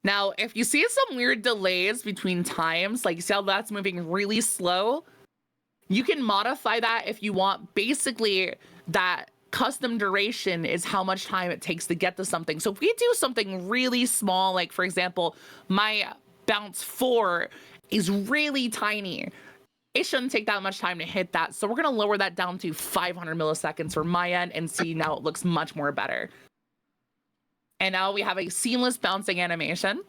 Now, if you see some weird delays between times, like you see how that's moving really slow, you can modify that if you want. Basically, that custom duration is how much time it takes to get to something. So if we do something really small, like for example, my bounce 4 is really tiny, it shouldn't take that much time to hit that. So we're going to lower that down to 500 milliseconds for my end and see now it looks much more better. And now we have a seamless bouncing animation.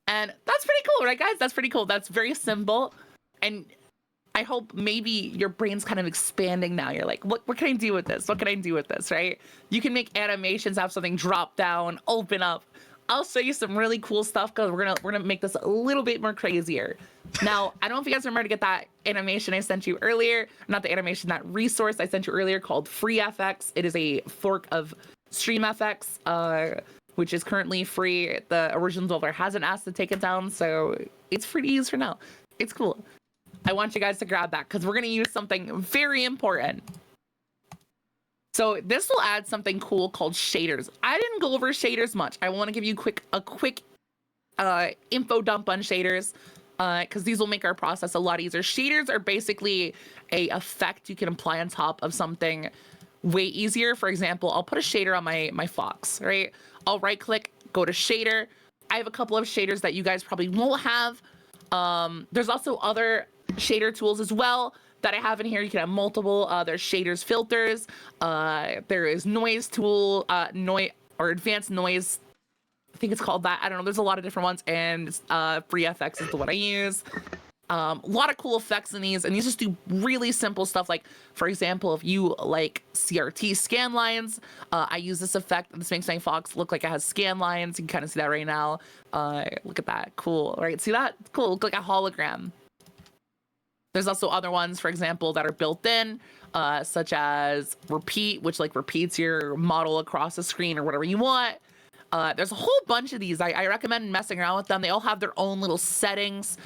And that's pretty cool, right, guys? That's pretty cool. That's very simple. And I hope maybe your brain's kind of expanding now. You're like, what can I do with this? What can I do with this, right? You can make animations, have something drop down, open up. I'll show you some really cool stuff because we're gonna make this a little bit more crazier. Now, I don't know if you guys remember to get that animation I sent you earlier. Not the animation, that resource I sent you earlier called FreeFX. It is a fork of StreamFX, which is currently free. The original developer hasn't asked to take it down, so it's free to use for now. It's cool. I want you guys to grab that because we're going to use something very important. So this will add something cool called shaders. I didn't go over shaders much. I want to give you a quick info dump on shaders because these will make our process a lot easier. Shaders are basically a effect you can apply on top of something way easier. For example, I'll put a shader on my fox, right? I'll right click, go to shader. I have a couple of shaders that you guys probably won't have. There's also other shader tools as well that I have in here. You can have multiple. There's shaders filters. There is noise tool, noise or advanced noise. I think it's called that. I don't know. There's a lot of different ones, and FreeFX is the one I use. A lot of cool effects in these, and these just do really simple stuff. Like, for example, if you like CRT scan lines, I use this effect. This makes my fox look like it has scan lines. You can kind of see that right now. Look at that. Cool, right? See that? Cool. Look like a hologram. There's also other ones, for example, that are built in, such as repeat, which like repeats your model across the screen or whatever you want. There's a whole bunch of these. I recommend messing around with them. They all have their own little settings.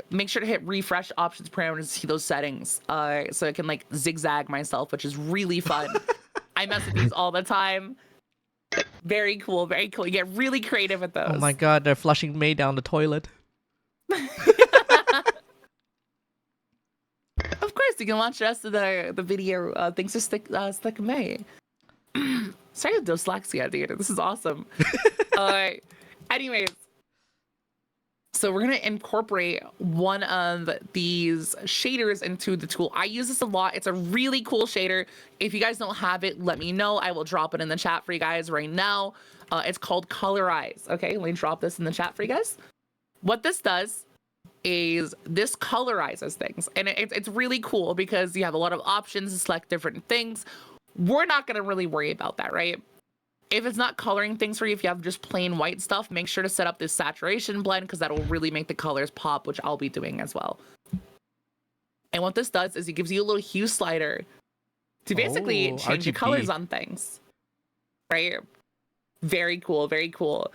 Make sure to hit refresh options parameters to see those settings. So I can like zigzag myself, which is really fun. I mess with these all the time. Very cool, very cool. You get really creative with those. Oh my god, they're flushing May down the toilet. Of course, you can watch the rest of the video thanks to Stick May. Sorry with dyslexia, dude. This is awesome. Anyways, so we're gonna incorporate one of these shaders into the tool. I use this a lot. It's a really cool shader. If you guys don't have it, let me know. I will drop it in the chat for you guys right now. It's called Colorize. Okay, let me drop this in the chat for you guys. What this does is this colorizes things, and it's really cool because you have a lot of options to select different things. We're not gonna really worry about that, right? If it's not coloring things for you, if you have just plain white stuff, make sure to set up this saturation blend because that will really make the colors pop, which I'll be doing as well. And what this does is it gives you a little hue slider to basically change the colors on things, right? Very cool, very cool.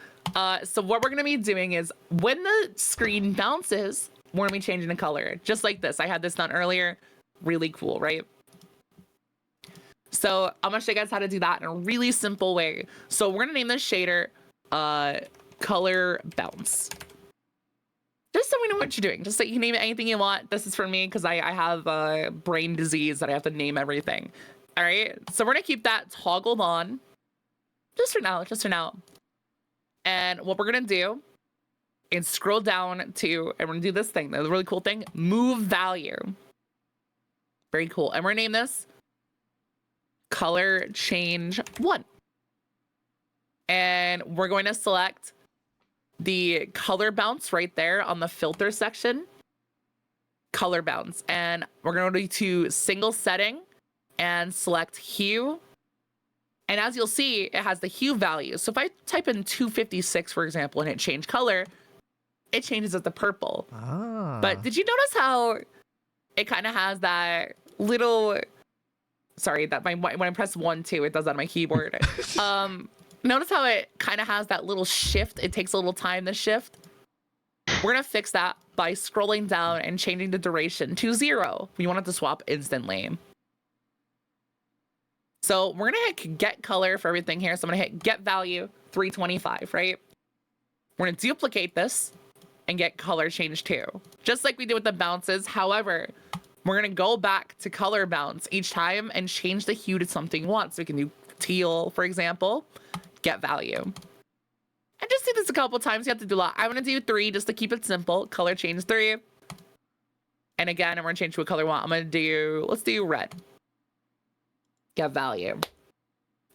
So what we're gonna be doing is when the screen bounces, we're gonna be changing the color, just like this. I had this done earlier. Really cool, right? So I'm gonna show you guys how to do that in a really simple way. So we're gonna name this shader color bounce. Just so we know what you're doing. Just so you can name it anything you want. This is for me because I have a brain disease that I have to name everything. All right. So we're gonna keep that toggled on. Just for now, just for now. And what we're gonna do is scroll down to, and we're gonna do this thing, the really cool thing, move value. Very cool. And we're gonna name this color change 1. And we're going to select the color bounce right there on the filter section. Color bounce. And we're going to go to single setting and select hue. And as you'll see, it has the hue value. So if I type in 256, for example, and hit change color, it changes it to purple. But did you notice how it kind of has that little... Sorry, that when I press 1, 2, it does that on my keyboard. Notice how it kind of has that little shift. It takes a little time to shift. We're going to fix that by scrolling down and changing the duration to 0. We want it to swap instantly. So we're going to hit get color for everything here. So I'm going to hit get value 325, right? We're going to duplicate this and get color change 2, just like we did with the bounces. However, we're going to go back to color bounce each time and change the hue to something we want. So we can do teal, for example, get value. And just do this a couple times. You have to do a lot. I'm going to do 3 just to keep it simple. Color change 3. And again, I'm going to change to a color 1. I'm going to do, let's do red. Get value.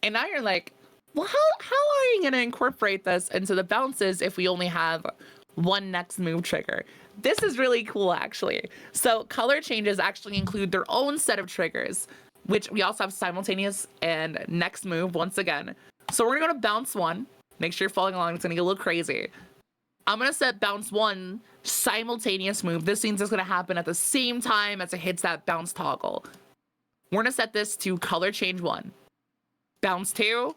And now you're like, well, how are you going to incorporate this into the bounces if we only have one next move trigger? This is really cool, actually. So color changes actually include their own set of triggers, which we also have simultaneous and next move once again. So we're gonna go to bounce 1. Make sure you're following along. It's gonna get a little crazy. I'm gonna set bounce 1 simultaneous move. This means it's gonna happen at the same time as it hits that bounce toggle. We're gonna set this to color change 1. Bounce 2.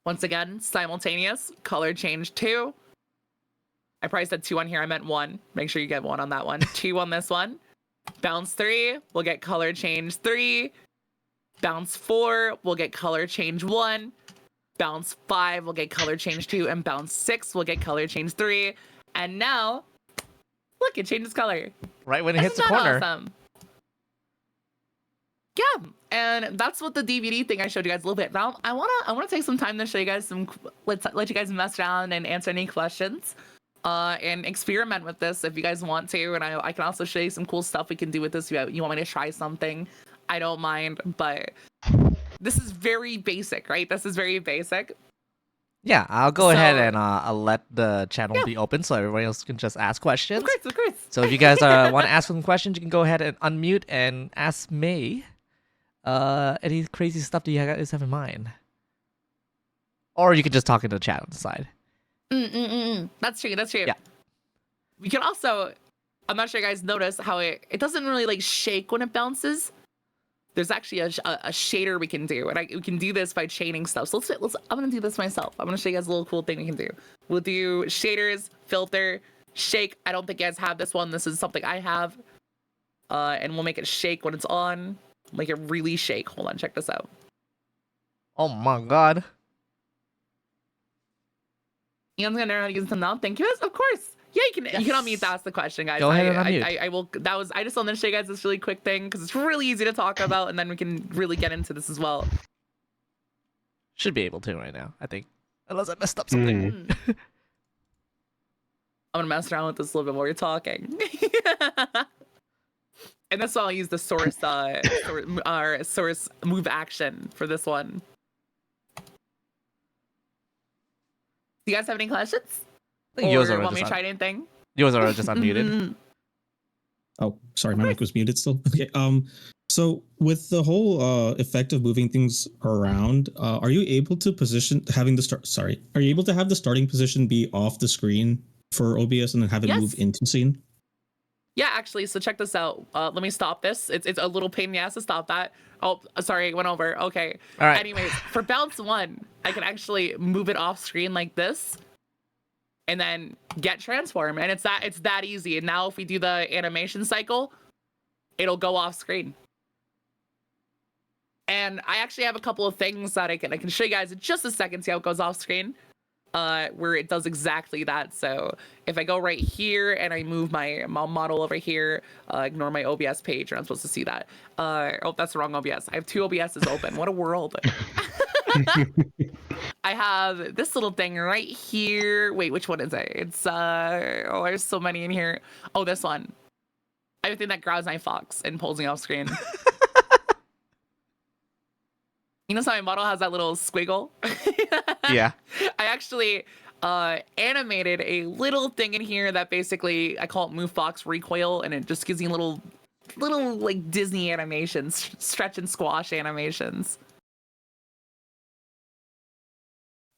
Once again, simultaneous, color change 2. I probably said 2 on here. I meant 1. Make sure you get 1 on that one. 2 on this one. Bounce 3. We'll get color change 3. Bounce 4. We'll get color change 1. Bounce 5. We'll get color change 2. And bounce 6. We'll get color change 3. And now, look, it changes color. Right when it hits the corner. Awesome? Yeah, and that's what the DVD thing I showed you guys a little bit. Now I wanna take some time to show you guys some. Let you guys mess around and answer any questions. And experiment with this if you guys want to. And I can also show you some cool stuff we can do with this. You want me to try something? I don't mind, but this is very basic, right? This is very basic. Yeah, I'll go ahead and I'll let the channel be open so everybody else can just ask questions. Of course, of course. So if you guys want to ask some questions, you can go ahead and unmute and ask May. Any crazy stuff do you guys have in mind? Or you can just talk in the chat on the side. That's true. That's true. Yeah. We can also, I'm not sure you guys notice how it doesn't really like shake when it bounces. There's actually a shader we can do, and we can do this by chaining stuff. So let's. I'm gonna do this myself. I'm gonna show you guys a little cool thing we can do. We'll do shaders, filter, shake. I don't think you guys have this one. This is something I have, and we'll make it shake when it's on. Make it really shake. Hold on, check this out. Oh my god. Ian's gonna learn how to use them now. Thank you, guys. Of course. Yeah, you can unmute to ask the question, guys. Go ahead and unmute. I will. I just wanted to show you guys this really quick thing because it's really easy to talk about, and then we can really get into this as well. Should be able to right now, I think. Unless I messed up something. I'm gonna mess around with this a little bit while you're talking. And that's why I'll use the source source move action for this one. Do you guys have any questions? I think yours Or are want me just to try anything? yours are just unmuted. Oh, sorry, my mic was muted still. Okay. So with the whole effect of moving things around, are you able to position having the start? Sorry, are you able to have the starting position be off the screen for OBS and then have it move into scene? Yeah, actually. So check this out. Let me stop this. It's a little pain in the ass to stop that. Oh, sorry, it went over. Okay. All right. Anyways, for bounce 1, I can actually move it off screen like this, and then get transform, and it's that easy. And now if we do the animation cycle, it'll go off screen. And I actually have a couple of things that I can show you guys in just a second, see how it goes off screen, where it does exactly that. So if I go right here and I move my model over here, ignore my OBS page, or I'm supposed to see that. Oh, that's the wrong OBS. I have 2 OBSs open. What a world. I have this little thing right here. Wait, which one is it? It's, oh, there's so many in here. Oh, this one. I have a thing that grabs my fox and pulls me off screen. You know how my model has that little squiggle? Yeah. I actually animated a little thing in here that basically, I call it Move Fox Recoil, and it just gives you little like Disney animations, stretch and squash animations.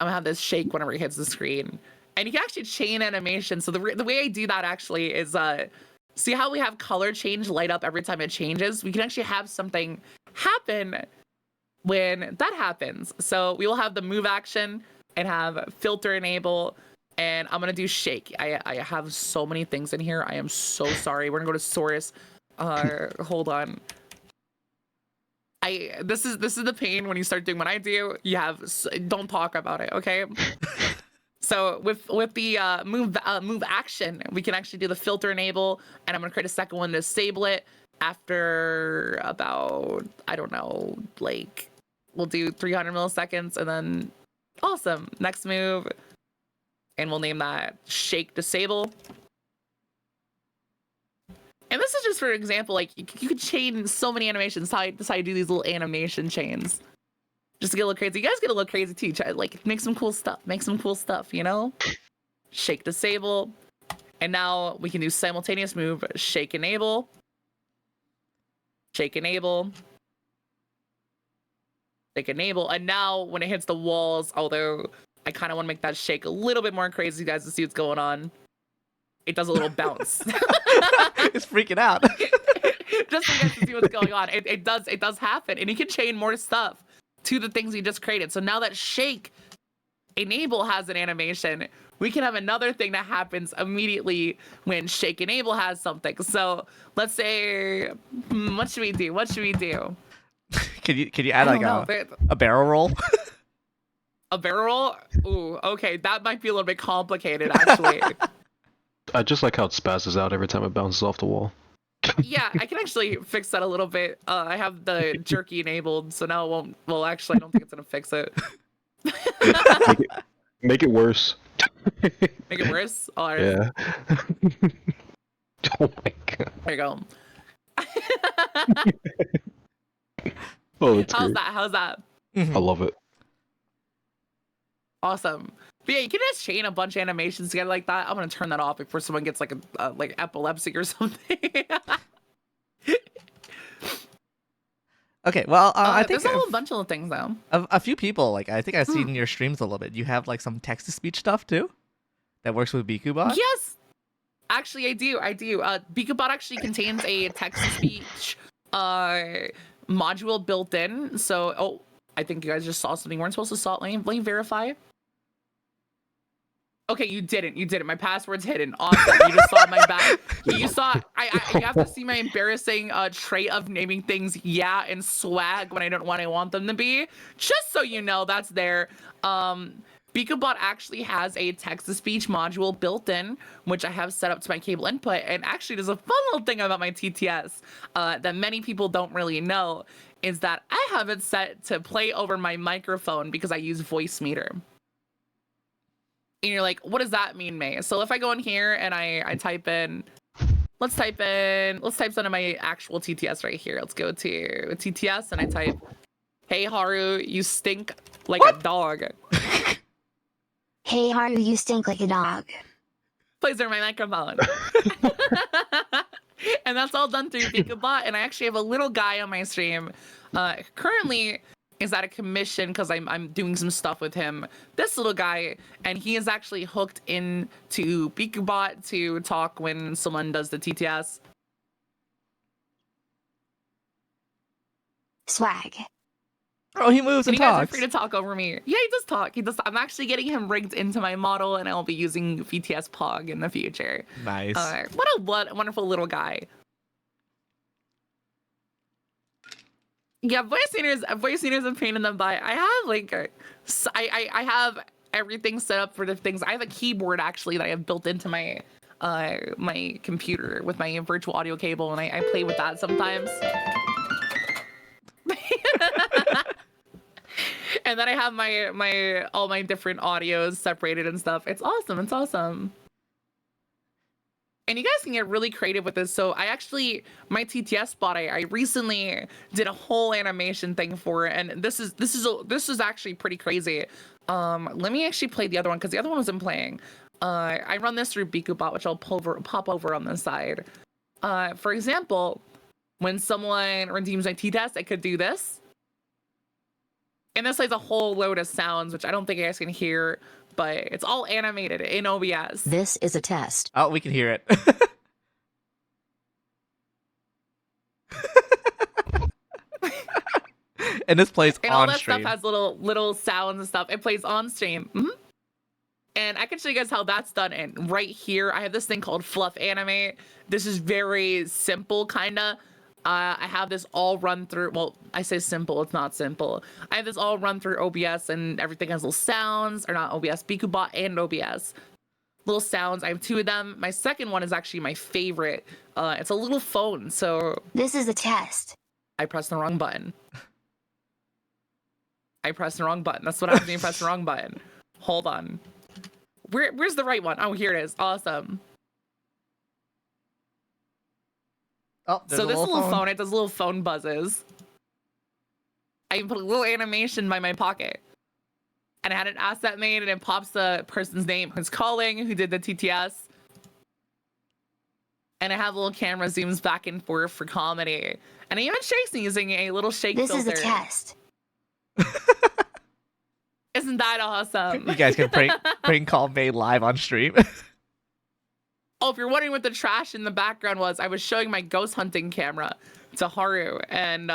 I'm gonna have this shake whenever it hits the screen. And you can actually chain animation. So the way I do that actually is, see how we have color change light up every time it changes? We can actually have something happen when that happens. So we will have the move action and have filter enable, and I'm gonna do shake. I have so many things in here. I am so sorry. We're gonna go to source. Hold on. This is the pain when you start doing what I do. You have, don't talk about it, okay? So with the move action, we can actually do the filter enable, and I'm gonna create a second one to disable it after about, I don't know, like, we'll do 300 milliseconds, and then awesome, next move, and we'll name that shake disable. And this is just for example, like you could chain so many animations. That's how you do these little animation chains. Just to get a little crazy. You guys get a little crazy too. Try, like, make some cool stuff. Make some cool stuff, you know? Shake disable. And now we can do simultaneous move, shake enable. Shake enable. Shake enable. And now when it hits the walls, although I kind of want to make that shake a little bit more crazy, you guys to see what's going on. It does a little bounce. It's freaking out. Just so you guys to see what's going on. It does happen. And you can chain more stuff to the things you just created. So now that shake enable has an animation, we can have another thing that happens immediately when shake enable has something. So let's say, what should we do? What should we do? Can you add like a barrel roll? A barrel roll? Ooh, okay. That might be a little bit complicated, actually. I just like how it spazzes out every time it bounces off the wall. Yeah, I can actually fix that a little bit. I have the jerky enabled, so now it won't. Well, actually, I don't think it's gonna fix it. Make it worse. Make it worse? All right. Yeah. Oh my god. There you go. Oh, it's How's great. that? How's that? I love it. Awesome. But yeah, you can just chain a bunch of animations together like that. I'm gonna turn that off before someone gets like a like epilepsy or something. Okay, well, I think there's a whole bunch of things though. A few people, like I think I've seen your streams a little bit. You have like some text to speech stuff too, that works with BikuBot. Yes, actually I do. BikuBot actually contains a text to speech module built in. So, oh, I think you guys just saw something. Weren't supposed to saw. Let me verify. Okay, you didn't. My password's hidden. Awesome. You just saw my back. You saw. You have to see my embarrassing trait of naming things yeah and swag when I don't want them to be. Just so you know, that's there. But BeaconBot actually has a text-to-speech module built in, which I have set up to my cable input. And actually, there's a fun little thing about my TTS that many people don't really know, is that I have it set to play over my microphone because I use voice meter. And you're like, what does that mean, May? So if I go in here and I type in, let's type some of my actual TTS right here. Let's go to TTS and I type, hey Haru, you stink like a dog. Hey Haru, you stink like a dog. Plays over my microphone. And that's all done through BeaconBot. And I actually have a little guy on my stream. Currently is at a commission because I'm doing some stuff with him. This little guy, and he is actually hooked into BeaconBot to talk when someone does the TTS. Swag. Oh, he moves and you guys are talks. free to talk over me. Yeah, he does talk. He does. I'm actually getting him rigged into my model, and I'll be using VTS Pog in the future. Nice. What a wonderful little guy. Yeah, voice tuners a pain in the butt. I have like, I have everything set up for the things. I have a keyboard actually that I have built into my my computer with my virtual audio cable, and I play with that sometimes. And then I have all my different audios separated and stuff. It's awesome. It's awesome. And you guys can get really creative with this. So I actually, my TTS bot, I recently did a whole animation thing for it, and this is actually pretty crazy. Let me actually play the other one because the other one wasn't playing. I run this through BeaconBot, which I'll pop over on the side. For example, when someone redeems my T-test, I could do this. And this plays a whole load of sounds, which I don't think you guys can hear, but it's all animated in OBS. This is a test. Oh, we can hear it. And this plays and on all that stream. stuff has little sounds and stuff. It plays on stream. And I can show you guys how that's done. And right here, I have this thing called Fluff Animate. This is very simple, kinda. I have this all run through, well, I say simple, it's not simple. I have this all run through OBS, and everything has little sounds, or not OBS, BeaconBot and OBS. Little sounds, I have 2 of them. My second one is actually my favorite. It's a little phone, so. This is a test. I pressed the wrong button. I pressed the wrong button. That's what happens when you press the wrong button. Hold on. Where's the right one? Oh, here it is. Awesome. Oh, so this little phone, it does little phone buzzes. I can put a little animation by my pocket. And I had an asset made, and it pops the person's name who's calling, who did the TTS. And I have little camera zooms back and forth for comedy. And I even shakes using a little shake filter. This is a test. Isn't that awesome? You guys can prank call May live on stream. Oh, if you're wondering what the trash in the background was, I was showing my ghost hunting camera to Haru, and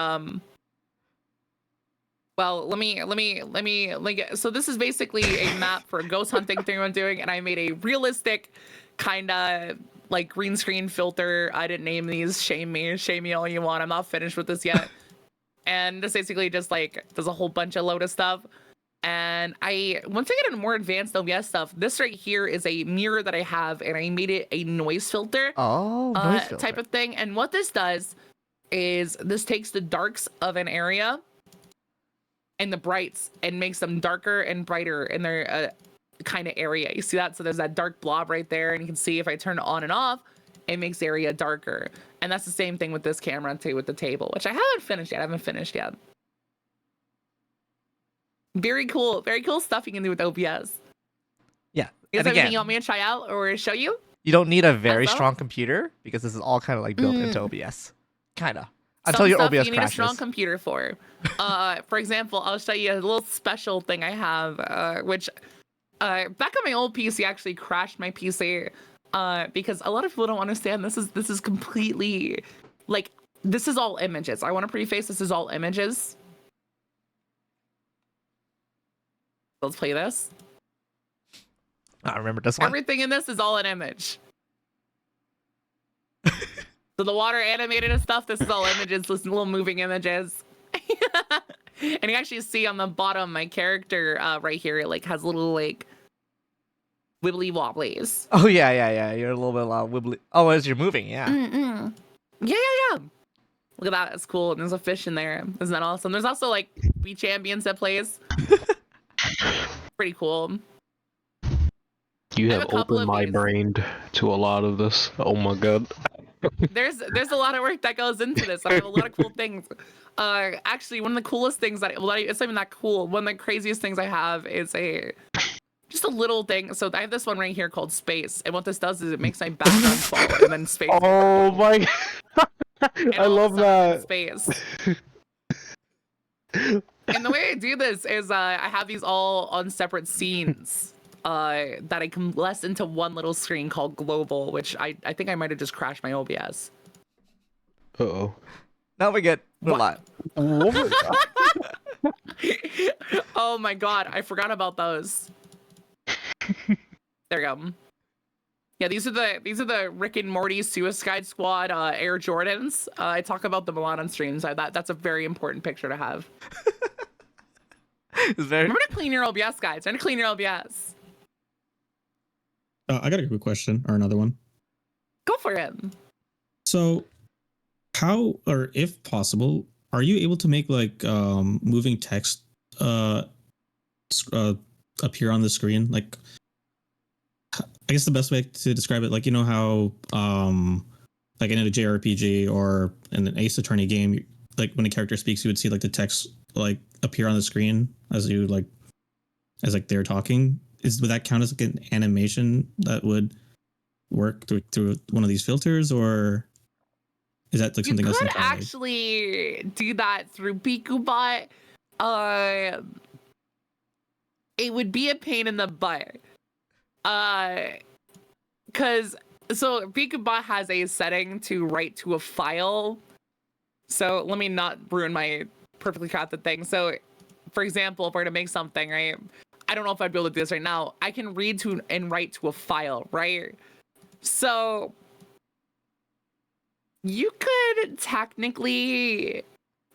well, let me. So this is basically a map for a ghost hunting thing I'm doing, and I made a realistic kind of like green screen filter. I didn't name these. Shame me all you want. I'm not finished with this yet. And this basically just like does a whole bunch of load of stuff. And once I get into more advanced OBS stuff, this right here is a mirror that I have, and I made it a noise filter. Oh, noise filter type of thing. And what this does is this takes the darks of an area and the brights and makes them darker and brighter in their kind of area. You see that? So there's that dark blob right there, and you can see if I turn it on and off, it makes the area darker. And that's the same thing with this camera too, with the table, which I haven't finished yet. Very cool stuff you can do with OBS. Yeah. Is and there anything again, you want me to try out or show you? you don't need a very Myself? strong computer because this is all kind of like built into OBS. Kinda. Until Some your stuff OBS you need a strong crashes. computer for. For example, I'll show you a little special thing I have, which back on my old PC actually crashed my PC because a lot of people don't understand this is completely like this is all images. I want to preface this is all images. Let's play this. I remember this one. Everything in this is all an image. So the water animated and stuff, this is all images, just little moving images. And you actually see on the bottom, my character right here, like has little like wibbly wobblies. Oh yeah. You're a little bit loud, wibbly. Oh, as you're moving, yeah. Mm-mm. Yeah. Look at that. That's cool. And there's a fish in there. Isn't that awesome? There's also like Wii Champions that plays. Pretty cool. You I have have a couple opened of my these. brain to a lot of this. Oh my god. There's a lot of work that goes into this. I have a lot of cool things. Actually, one of the coolest things it's not even that cool. One of the craziest things I have is just a little thing. So I have this one right here called Space, and what this does is it makes my background fall, and then space. Oh my god. And I all love of a sudden it's that. Space. And the way I do this is I have these all on separate scenes that I compress into one little screen called Global, which I think I might have just crashed my OBS. Uh-oh. Now we get a lot. Oh my god, I forgot about those. There we go. Yeah, these are the Rick and Morty Suicide Squad Air Jordans. I talk about them a lot on streams. That's a very important picture to have. Remember to clean your OBS, guys. Remember to clean your OBS. I got a quick question or another one. Go for it. So, how or if possible, are you able to make like moving text appear on the screen? Like, I guess the best way to describe it, like you know how like in a JRPG or in an Ace Attorney game, like when a character speaks, you would see like the text like appear on the screen as you like they're talking. Would that count as like an animation that would work through one of these filters, or is that like something else You could entirely? actually do that through BikuBot. It would be a pain in the butt. Cause so BikuBot has a setting to write to a file. So let me not ruin my perfectly crafted thing. So for example, if we're to make something, right? I don't know if I'd be able to do this right now. I can read to and write to a file, right? So you could technically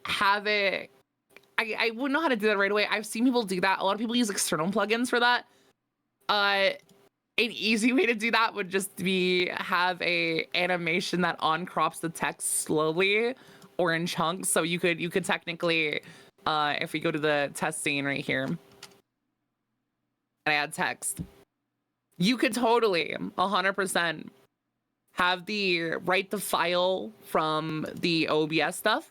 have it. I wouldn't know how to do that right away. I've seen people do that. A lot of people use external plugins for that. An easy way to do that would just be have a animation that on-crops the text slowly or in chunks. So you could technically, if we go to the test scene right here, and I add text, you could totally 100% have write the file from the OBS stuff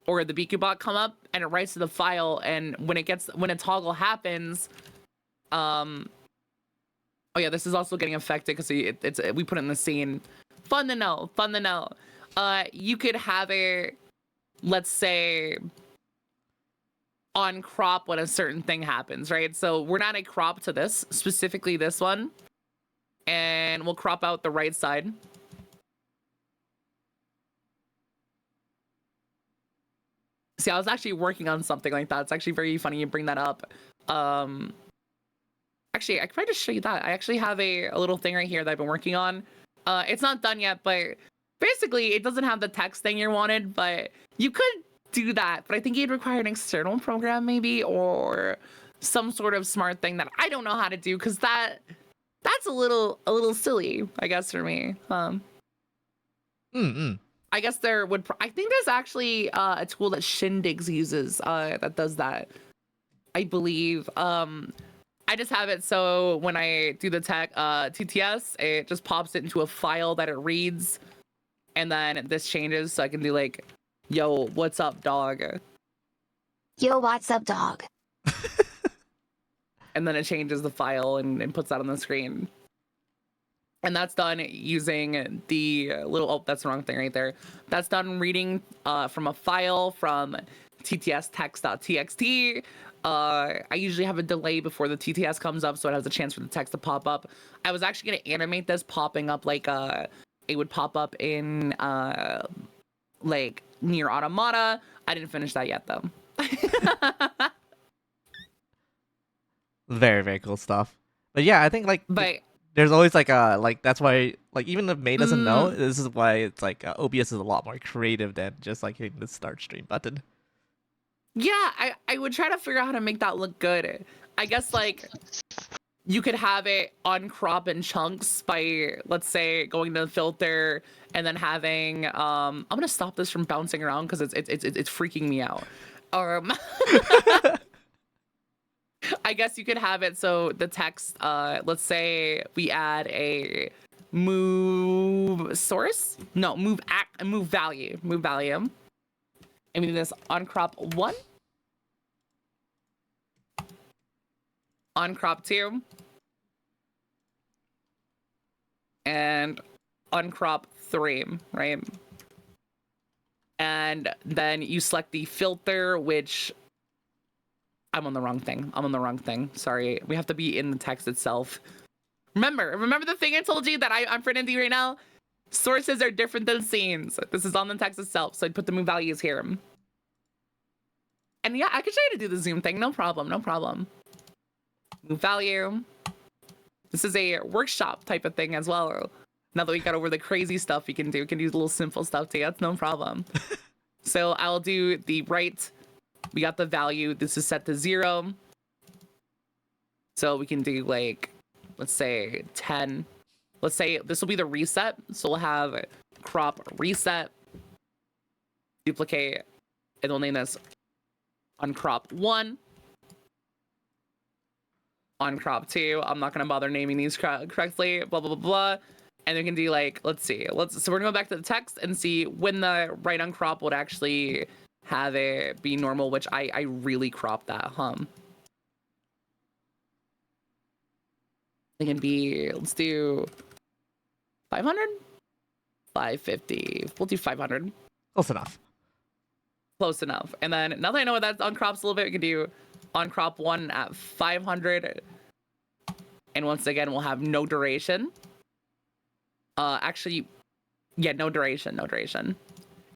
or the BikuBot come up and it writes to the file, and when a toggle happens, oh yeah, this is also getting affected because we put it in the scene. Fun to know. You could have let's say on crop when a certain thing happens, right? So we're not a crop to this, specifically this one, and we'll crop out the right side. See, I was actually working on something like that. It's actually very funny you bring that up. Actually, I could probably just show you that. I actually have a little thing right here that I've been working on. It's not done yet, but basically it doesn't have the text thing you wanted, but you could do that. But I think you'd require an external program maybe, or some sort of smart thing that I don't know how to do, because that's a little silly, I guess, for me. I guess I think there's actually a tool that Shindigs uses that does that, I believe. I just have it so when I do the TTS, it just pops it into a file that it reads, and then this changes, so I can do like, yo, what's up, dog? Yo, what's up, dog? And then it changes the file and puts that on the screen. And that's done using the little, that's the wrong thing right there. That's done reading from a file from ttstext.txt. I usually have a delay before the TTS comes up, so it has a chance for the text to pop up. I was actually going to animate this popping up like it would pop up in like Nier Automata. I didn't finish that yet though. Very, very cool stuff. But yeah, I think like there's always like that's why like even if May doesn't know, this is why it's like OBS is a lot more creative than just like hitting the start stream button. Yeah, I would try to figure out how to make that look good. I guess like you could have it uncrop in chunks by, let's say, going to the filter and then having I'm gonna stop this from bouncing around because it's freaking me out. I guess you could have it so the text, let's say we add a move source, no, move value, and we do this uncrop 1, uncrop 2, and uncrop 3, right? And then you select the filter, which I'm on the wrong thing. Sorry, we have to be in the text itself. Remember the thing I told you that I'm for Indy right now? Sources are different than scenes. This is on the text itself, so I put the move values here. And yeah, I could show you to do the zoom thing, no problem. Move value. This is a workshop type of thing as well. Now that we got over the crazy stuff we can do a little simple stuff too, that's no problem. So I'll do the right, we got the value, this is set to 0. So we can do like, let's say 10. Let's say this will be the reset. So we'll have crop reset, duplicate, and we'll name this uncrop 1, uncrop 2. I'm not gonna bother naming these correctly, blah, blah, blah, blah. And we can do like, let's see, so we're gonna go back to the text and see when the right uncrop would actually have it be normal, which I really cropped that, It can be, let's do 500? 550. We'll do 500. Close enough. And then now that I know what that uncrops a little bit, we can do uncrop 1 at 500. And once again, we'll have no duration. Actually, yeah, no duration.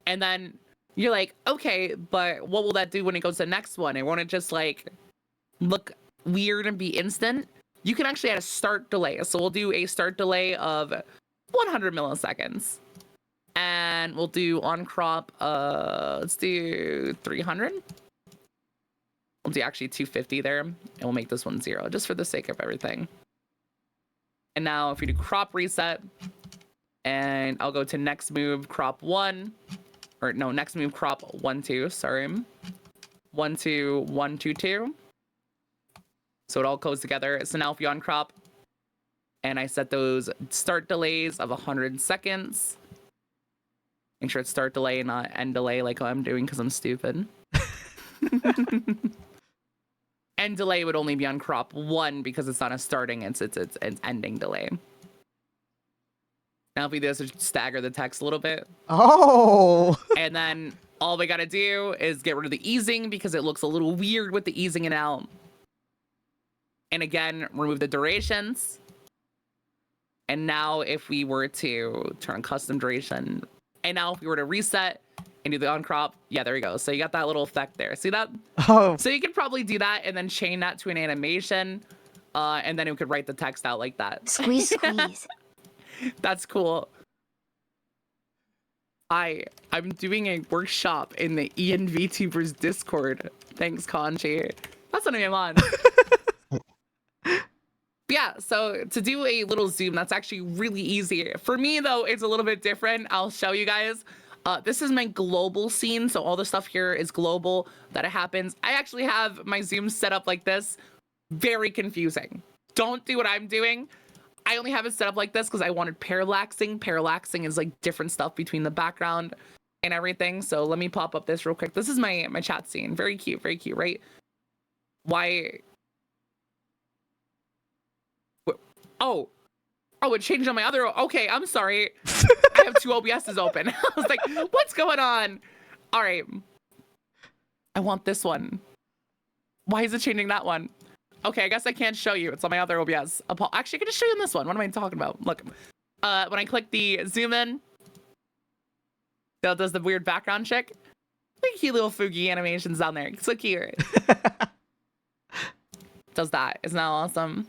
And then you're like, okay, but what will that do when it goes to the next one? It won't just like look weird and be instant. You can actually add a start delay. So we'll do a start delay of 100 milliseconds. And we'll do uncrop, let's do 300. We'll do actually 250 there. And we'll make this one 0, just for the sake of everything. And now if we do crop reset, and I'll go to next move crop 1, or no, next move crop 1, 2, sorry. 1, 2, 1, 2, 2. So it all goes together. So now if you uncrop, and I set those start delays of 100 seconds. Make sure it's start delay, not end delay like I'm doing because I'm stupid. End delay would only be on crop 1 because it's not a starting, it's an ending delay. Now if we do this, stagger the text a little bit. Oh! And then all we gotta do is get rid of the easing because it looks a little weird with the easing and out. And again, remove the durations. And now if we were to turn on custom duration, and now if we were to reset and do the uncrop, yeah, there we go. So you got that little effect there. See that? Oh. So you could probably do that and then chain that to an animation. And then we could write the text out like that. Squeeze, squeeze. That's cool. I'm doing a workshop in the ENVtubers Discord. Thanks, Kanji. That's what I'm on. Yeah, so to do a little zoom, that's actually really easy. For me, though, it's a little bit different. I'll show you guys. This is my global scene, so all the stuff here is global that it happens. I actually have my zoom set up like this. Very confusing. Don't do what I'm doing. I only have it set up like this because I wanted parallaxing. Parallaxing is like different stuff between the background and everything. So let me pop up this real quick. This is my chat scene. Very cute, right? Why? Oh, it changed on my other. Okay, I'm sorry. I have 2 OBSs open. I was like, what's going on? All right. I want this one. Why is it changing that one? Okay, I guess I can't show you. It's on my other OBS. Actually, I can just show you on this one. What am I talking about? Look, when I click the zoom in, that does the weird background check. Look at cute little Fugi animations down there. It's so cute. Does that. Isn't that awesome?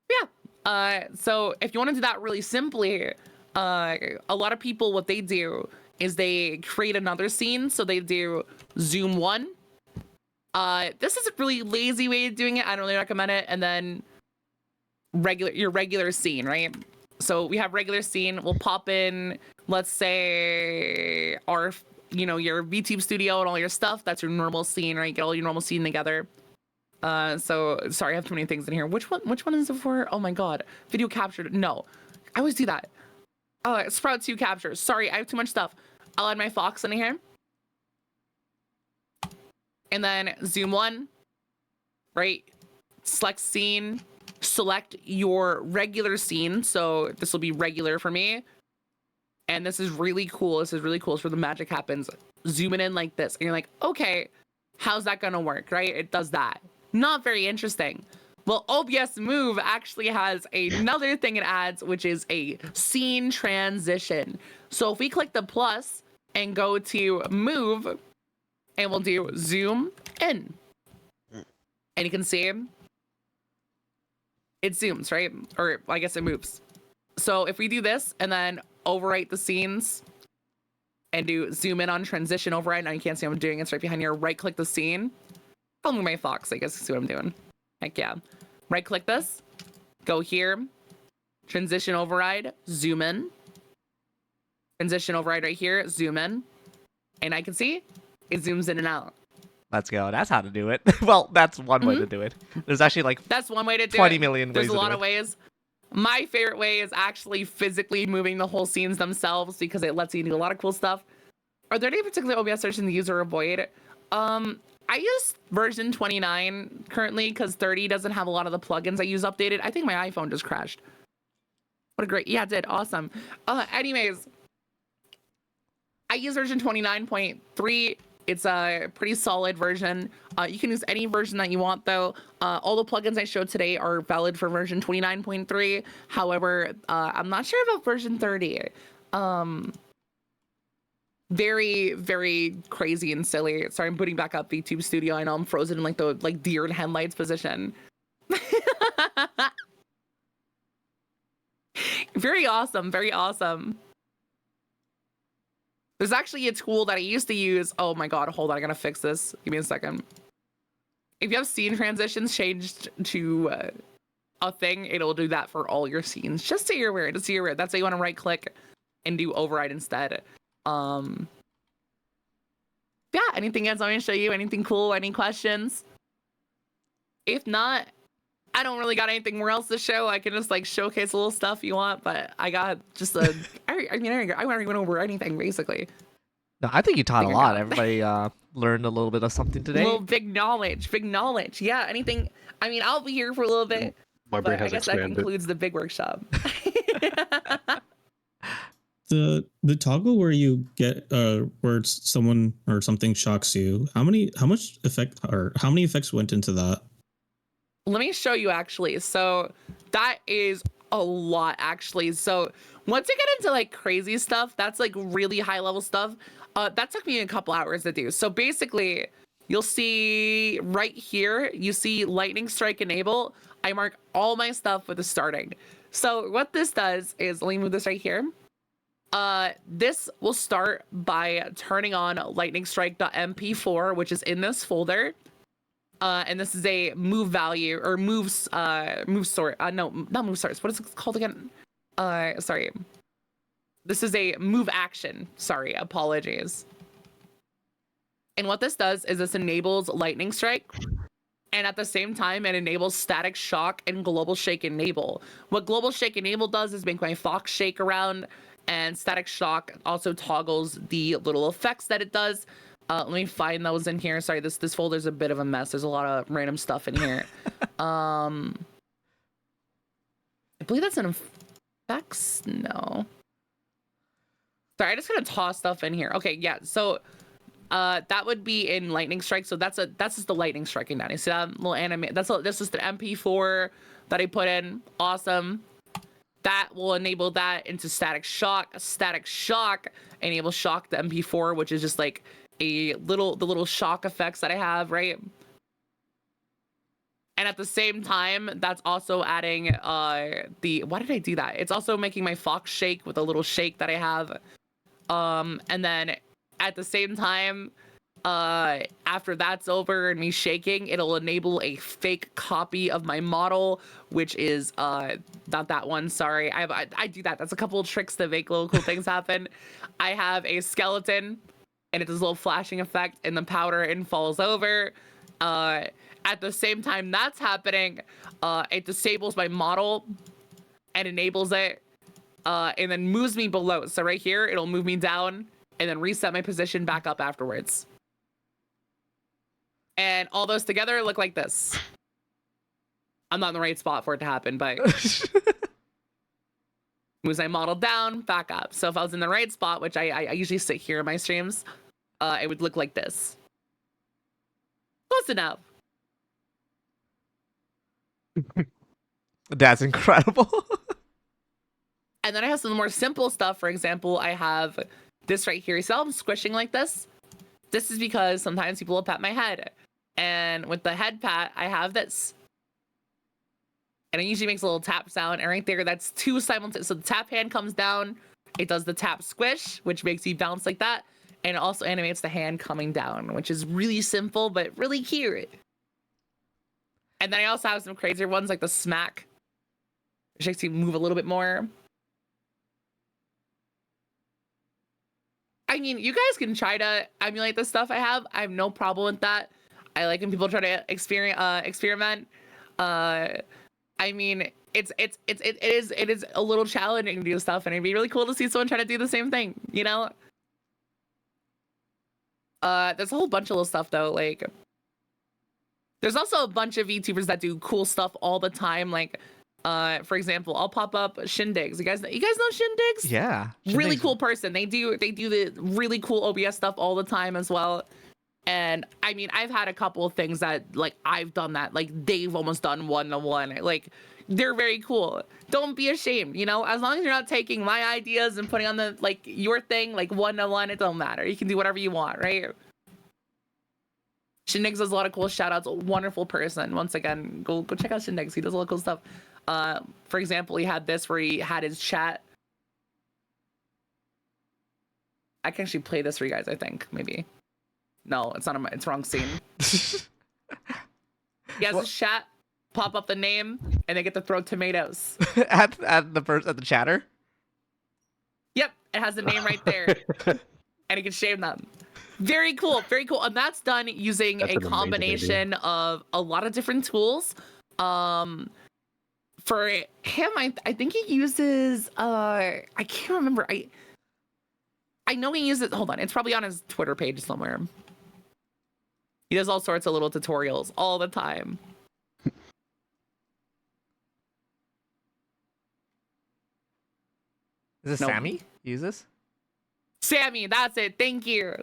Yeah. So if you want to do that really simply, a lot of people, what they do is they create another scene. So they do zoom 1. This is a really lazy way of doing it. I don't really recommend it. And then your regular scene, right? So we have regular scene. We'll pop in, let's say, our, your VTube studio and all your stuff. That's your normal scene, right? Get all your normal scene together. So sorry, I have too many things in here. Which one is it for? Oh my god, video captured. No, I always do that. Sprout 2 captures. Sorry, I have too much stuff. I'll add my Fox in here. And then zoom 1, right? Select scene, select your regular scene. So this will be regular for me. And this is really cool. This is really cool. It's where the magic happens. Zoom it in like this. And you're like, okay, how's that gonna work, right? It does that. Not very interesting. Well, OBS Move actually has another thing it adds, which is a scene transition. So if we click the plus and go to move, and we'll do zoom in. And you can see it zooms, right? Or I guess it moves. So if we do this and then overwrite the scenes and do zoom in on transition override, now you can't see what I'm doing. It's right behind here. Right click the scene. I'll move my Fox, I guess, see what I'm doing. Heck yeah. Right click this, go here, transition override, zoom in. Transition override right here, zoom in. And I can see it zooms in and out. Let's go. That's how to do it. Well, that's one way to do it. There's actually like that's one way to do 20 million ways. There's a lot of ways. My favorite way is actually physically moving the whole scenes themselves because it lets you do a lot of cool stuff. Are there any particular OBS versions to use or avoid? I use version 29 currently because 30 doesn't have a lot of the plugins I use updated. I think my iPhone just crashed. What a great, yeah, it did. Awesome. Anyways, I use version 29.3. It's a pretty solid version. You can use any version that you want though. All the plugins I showed today are valid for version 29.3. However, I'm not sure about version 30. Very, very crazy and silly. Sorry, I'm booting back up VTube Studio. I know I'm frozen in like the deer in headlights position. Very awesome, very awesome. There's actually a tool that I used to use. Oh my god, hold on, I gotta fix this. Give me a second. If you have scene transitions changed to a thing, it'll do that for all your scenes. Just so you're aware, just so you're aware. That's why you want to right click and do override instead. Yeah, anything else I want to show you? Anything cool? Any questions? If not, I don't really got anything more else to show. I can just like showcase a little stuff you want, but I got just a I already went over anything basically. No, I think you taught a lot. Everybody learned a little bit of something today. Well, big knowledge. Yeah, anything. I mean, I'll be here for a little bit. My brain has I guess expanded. that concludes the big workshop. The toggle where you get where someone or something shocks you, how many effects went into that? Let me show you actually. So that is a lot actually. So once you get into like crazy stuff, that's like really high level stuff. That took me a couple hours to do. So basically you'll see right here, you see lightning strike enable. I mark all my stuff with the starting. So what this does is, let me move this right here. This will start by turning on lightning strike.mp4, which is in this folder. And this is a move value or move source. No, not move source. What is it called again? Sorry. This is a move action. Sorry, apologies. And what this does is this enables lightning strike. And at the same time, it enables static shock and global shake enable. What global shake enable does is make my Fox shake around, and static shock also toggles the little effects that it does. Let me find those in here. Sorry, this folder's a bit of a mess. There's a lot of random stuff in here. I believe that's in effects. No. Sorry, I just gotta toss stuff in here. Okay, yeah. So that would be in lightning strike. So that's just the lightning striking down. You see that little anime? This is the MP4 that I put in. Awesome. That will enable that into static shock. Static shock enables shock the MP4, which is just like the little shock effects that I have, right? And at the same time, that's also adding why did I do that? It's also making my Fox shake with a little shake that I have. And then at the same time, after that's over and me shaking, it'll enable a fake copy of my model, which is not that one, sorry. I do that. That's a couple of tricks to make little cool things happen. I have a skeleton and it does a little flashing effect in the powder and falls over. At the same time that's happening, it disables my model and enables it, and then moves me below. So right here, it'll move me down and then reset my position back up afterwards. And all those together look like this. I'm not in the right spot for it to happen, but moves my model down, back up. So if I was in the right spot, which I usually sit here in my streams, it would look like this. Close enough. That's incredible. And then I have some more simple stuff. For example, I have this right here. So I'm squishing like this. This is because sometimes people will pat my head. And with the head pat, I have this. And it usually makes a little tap sound. And right there, that's two simultaneous. So the tap hand comes down. It does the tap squish, which makes you bounce like that. And it also animates the hand coming down, which is really simple, but really cute. And then I also have some crazier ones like the smack, which makes you move a little bit more. I mean, you guys can try to emulate the stuff I have. I have no problem with that. I like when people try to experiment. I mean, it is a little challenging to do stuff, and it'd be really cool to see someone try to do the same thing, you know? There's a whole bunch of little stuff though, like there's also a bunch of VTubers that do cool stuff all the time, like for example, I'll pop up Shindigs. You guys know Shindigs? Yeah. Really cool person. They do the really cool OBS stuff all the time as well. And I mean, I've had a couple of things that like I've done that, like they've almost done 1-to-1. Like they're very cool. Don't be ashamed, you know, as long as you're not taking my ideas and putting on the like your thing, like 1-to-1, it don't matter. You can do whatever you want, right? Shindigs does a lot of cool shout outs. A wonderful person. Once again, go check out Shindigs. He does a lot of cool stuff. For example, he had this where he had his chat. I can actually play this for you guys, I think, maybe. No, it's not. It's wrong scene. He has his chat, pop up the name, and they get to throw tomatoes. at the chatter. Yep, it has the name right there, and he can shame them. Very cool, very cool. And that's done using a combination of a lot of different tools. For him, I think he uses I can't remember. I know he uses, hold on, it's probably on his Twitter page somewhere. He does all sorts of little tutorials all the time. Is this Sammy? He uses? Sammy, that's it. Thank you.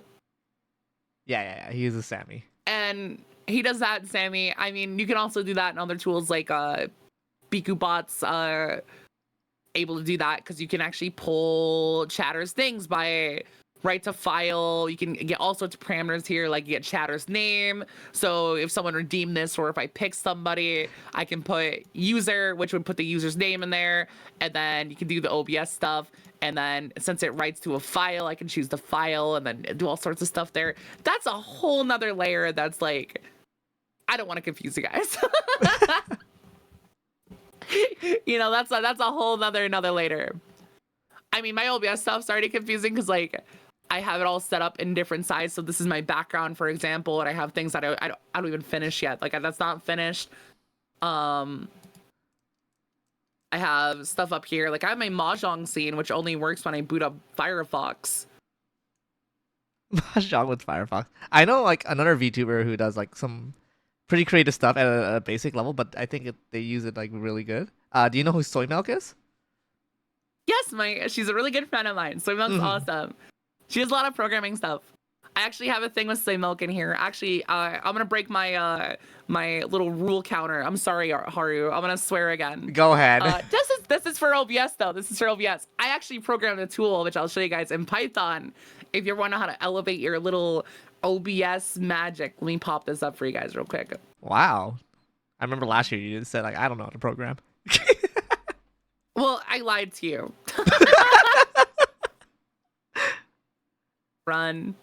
Yeah. He uses Sammy. And he does that, Sammy. I mean, you can also do that in other tools like Biku bots are able to do that because you can actually pull Chatter's things by right to file. You can get all sorts of parameters here, like you get Chatter's name. So if someone redeemed this, or if I pick somebody, I can put user, which would put the user's name in there. And then you can do the OBS stuff. And then since it writes to a file, I can choose the file and then do all sorts of stuff there. That's a whole nother layer that's like, I don't want to confuse you guys. You know, that's a whole nother later. I mean, my OBS stuff's already confusing because like I have it all set up in different sizes. So this is my background, for example, and I have things that I don't even finish yet. Like that's not finished. I have stuff up here. Like I have my mahjong scene, which only works when I boot up Firefox. Mahjong with Firefox. I know like another VTuber who does like some pretty creative stuff at a basic level, but I think they use it like really good. Do you know who Soy Milk is? Yes, she's a really good friend of mine. Soy Milk's awesome. She does a lot of programming stuff. I actually have a thing with Soy Milk in here. Actually, I'm gonna break my my little rule counter. I'm sorry, Haru. I'm gonna swear again. Go ahead. This is for OBS though. This is for OBS. I actually programmed a tool which I'll show you guys in Python. If you want to know how to elevate your little OBS magic, let me pop this up for you guys real quick. Wow. I remember last year you just said like I don't know how to program. Well, I lied to you. Run.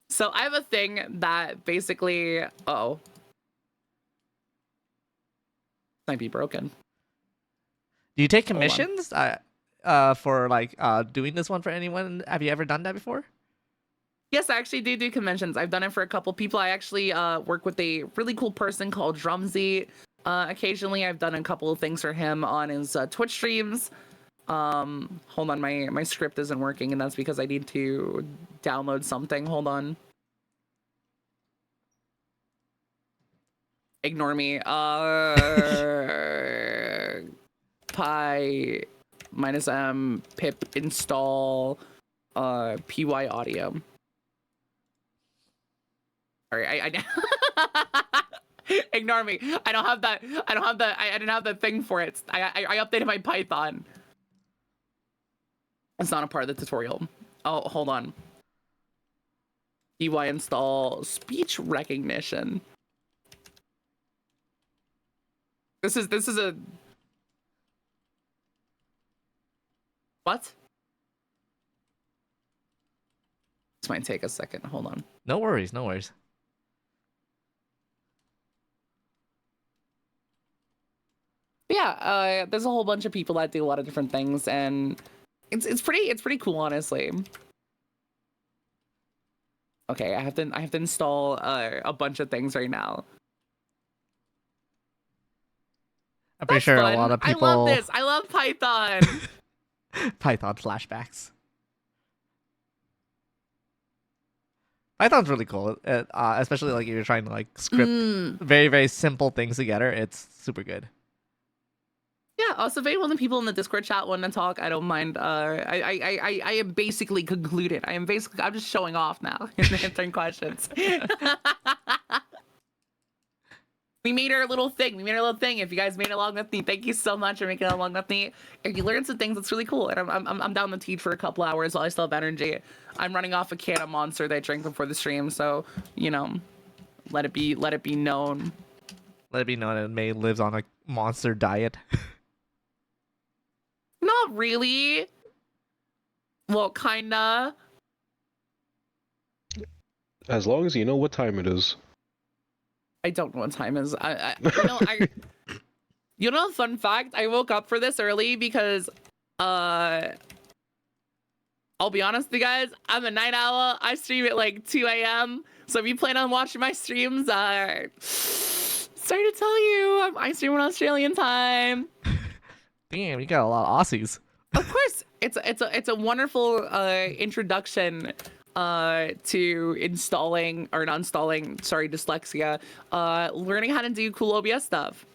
So I have a thing that basically, might be broken. Do you take Hold on. commissions? For like doing this one for anyone? Have you ever done that before? Yes, I actually do conventions. I've done it for a couple people. I actually work with a really cool person called Drumsy. Occasionally, I've done a couple of things for him on his Twitch streams. Hold on, my script isn't working, and that's because I need to download something. Hold on. Ignore me. Pi -m pip install py audio. Sorry, I ignore me. I don't have that. I didn't have the thing for it. I updated my Python. It's not a part of the tutorial. Oh, hold on. py install speech recognition. This is a what? This might take a second. Hold on. No worries, no worries. Yeah, there's a whole bunch of people that do a lot of different things, and it's pretty cool, honestly. Okay, I have to install a bunch of things right now. I'm pretty sure a lot of people. I love this. I love Python. Python flashbacks. Python's really cool, especially like if you're trying to like script very, very simple things together. It's super good. Yeah. Also, if any one of the people in the Discord chat want to talk, I don't mind. I am basically concluded. I'm just showing off now and answering questions. We made our little thing. If you guys made it along with me, thank you so much for making it along with me. If you learned some things, it's really cool. And I'm down the teach for a couple hours while I still have energy. I'm running off a can of Monster that I drank before the stream, so you know, let it be known. Let it be known that May lives on a monster diet. Not really. Well, kinda. As long as you know what time it is. I don't know what time is. You know, fun fact, I woke up for this early because I'll be honest with you guys, I'm a night owl. I stream at like 2 a.m. So if you plan on watching my streams, sorry to tell you, I stream on Australian time. Damn, you got a lot of Aussies. Of course, it's a wonderful introduction to installing or not installing, sorry, dyslexia, learning how to do cool OBS stuff.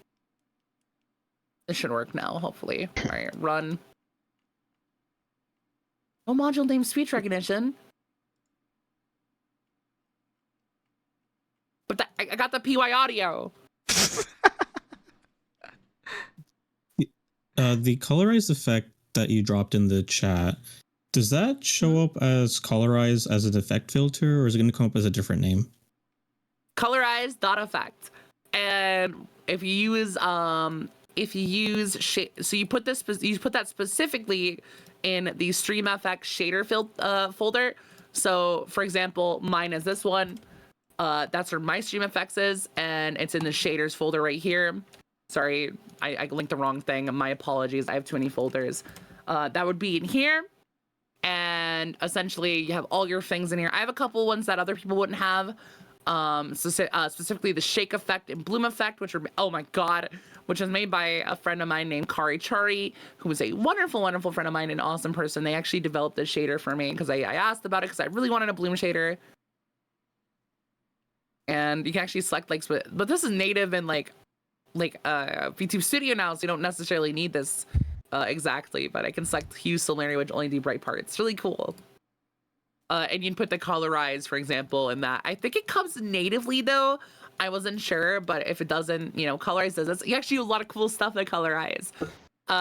This should work now, hopefully. All right, run. No module named speech recognition. But I got the PY audio. The colorize effect that you dropped in the chat, does that show up as colorize as an effect filter, or is it going to come up as a different name? Colorize dot effect, and if you use so you put that specifically in the StreamFX shader folder. So for example, mine is this one. That's where my StreamFX is, and it's in the shaders folder right here. Sorry, I linked the wrong thing. My apologies. I have too many folders. That would be in here. And essentially, you have all your things in here. I have a couple ones that other people wouldn't have. Specifically the shake effect and bloom effect, which are, oh my god, which was made by a friend of mine named Kari Chari, who was a wonderful, wonderful friend of mine, an awesome person. They actually developed this shader for me because I asked about it because I really wanted a bloom shader. And you can actually select like, but this is native in like VTube Studio now, so you don't necessarily need this exactly, but I can select hue scenario, which only do bright parts. It's really cool. And you can put the colorize, for example, in that. I think it comes natively though. I wasn't sure, but if it doesn't, you know, colorize does this. You actually do a lot of cool stuff that colorize.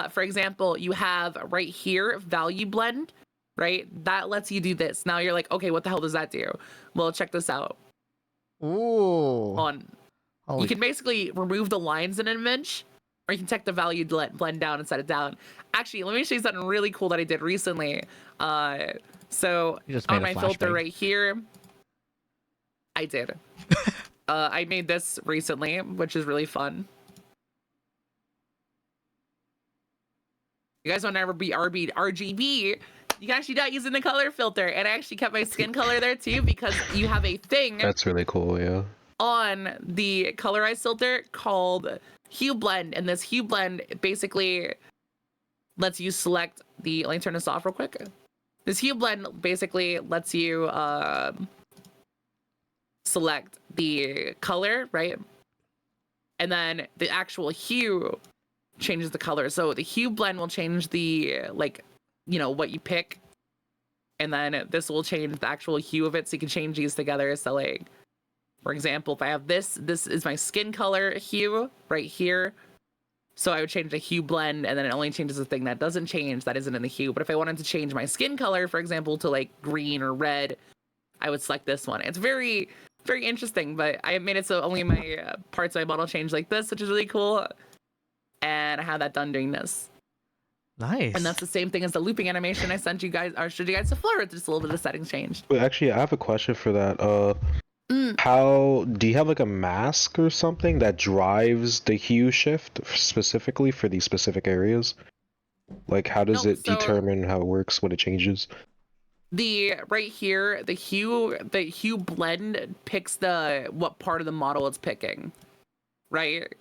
For example, you have right here value blend, right? That lets you do this. Now you're like, okay, what the hell does that do? Well, check this out. Ooh. You can basically remove the lines in an image, or you can check the value blend down and set it down. Actually, let me show you something really cool that I did recently. You just on made my a filter flashbang. right here, I did. I made this recently, which is really fun. You guys want to ever be RGB? You can actually not using the color filter, and I actually kept my skin color there too because you have a thing That's really cool. Yeah. on the colorize filter called hue blend, and this hue blend basically lets you select the. Let me turn this off real quick. This hue blend basically lets you select the color, right? And then the actual hue changes the color. So the hue blend will change the what you pick, and then this will change the actual hue of it, so you can change these together. So like, for example, if I have this is my skin color hue right here. So I would change the hue blend, and then it only changes the thing that doesn't change, that isn't in the hue. But if I wanted to change my skin color, for example, to like green or red, I would select this one. It's very, very interesting, but I made it so only my parts of my model change like this, which is really cool. And I had that done doing this. Nice. And that's the same thing as the looping animation I sent you guys, or showed you guys before, with just a little bit of settings changed. But actually, I have a question for that. How do you have like a mask or something that drives the hue shift specifically for these specific areas? Like, how does Nope, it determine how it works when it changes? The right here, the hue blend picks what part of the model it's picking, right?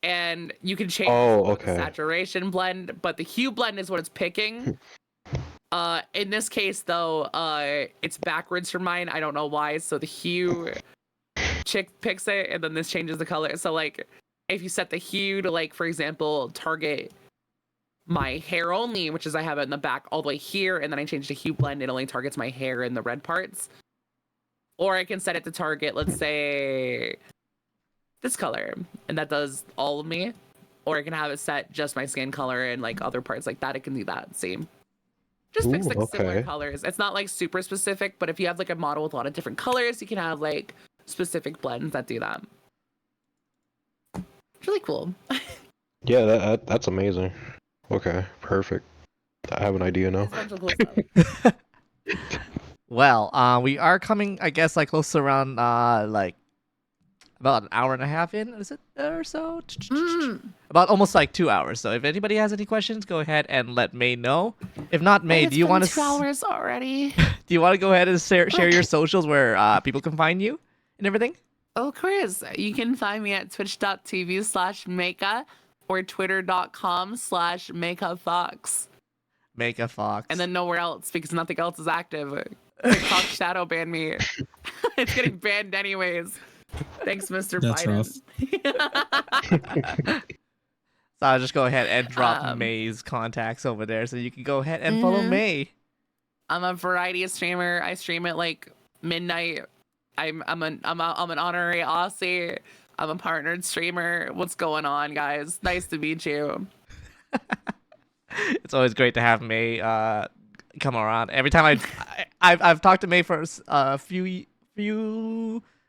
And you can change the saturation blend, but the hue blend is what it's picking. In this case though, it's backwards for mine. I don't know why. So the hue picks it, and then this changes the color. So like, if you set the hue to, like, for example, target my hair only, which is I have it in the back all the way here, and then I change the hue blend, it only targets my hair and the red parts. Or I can set it to target, let's say, this color, and that does all of me. Or I can have it set just my skin color and like other parts like that. It can do that same. Just picks like similar colors. It's not like super specific, but if you have like a model with a lot of different colors, you can have like specific blends that do that. It's really cool. Yeah, that's amazing. Okay, perfect. I have an idea now. Well, we are coming, I guess, like close to around like about an hour and a half in, is it, or so? About almost like 2 hours. So if anybody has any questions, go ahead and let May know. If not, May, do you want to 2 hours already? Do you want to go ahead and share your socials where people can find you and everything? Oh, Chris, you can find me at twitch.tv/Meka or twitter.com/MekaFox. MekaFox. And then nowhere else because nothing else is active. TikTok shadow banned me. It's getting banned anyways. Thanks, Mr. That's Biden. rough. So I'll just go ahead and drop May's contacts over there, so you can go ahead and follow May. I'm a variety streamer. I stream at like midnight. I'm an honorary Aussie. I'm a partnered streamer. What's going on, guys? Nice to meet you. It's always great to have May come around. Every time I've talked to May for a few.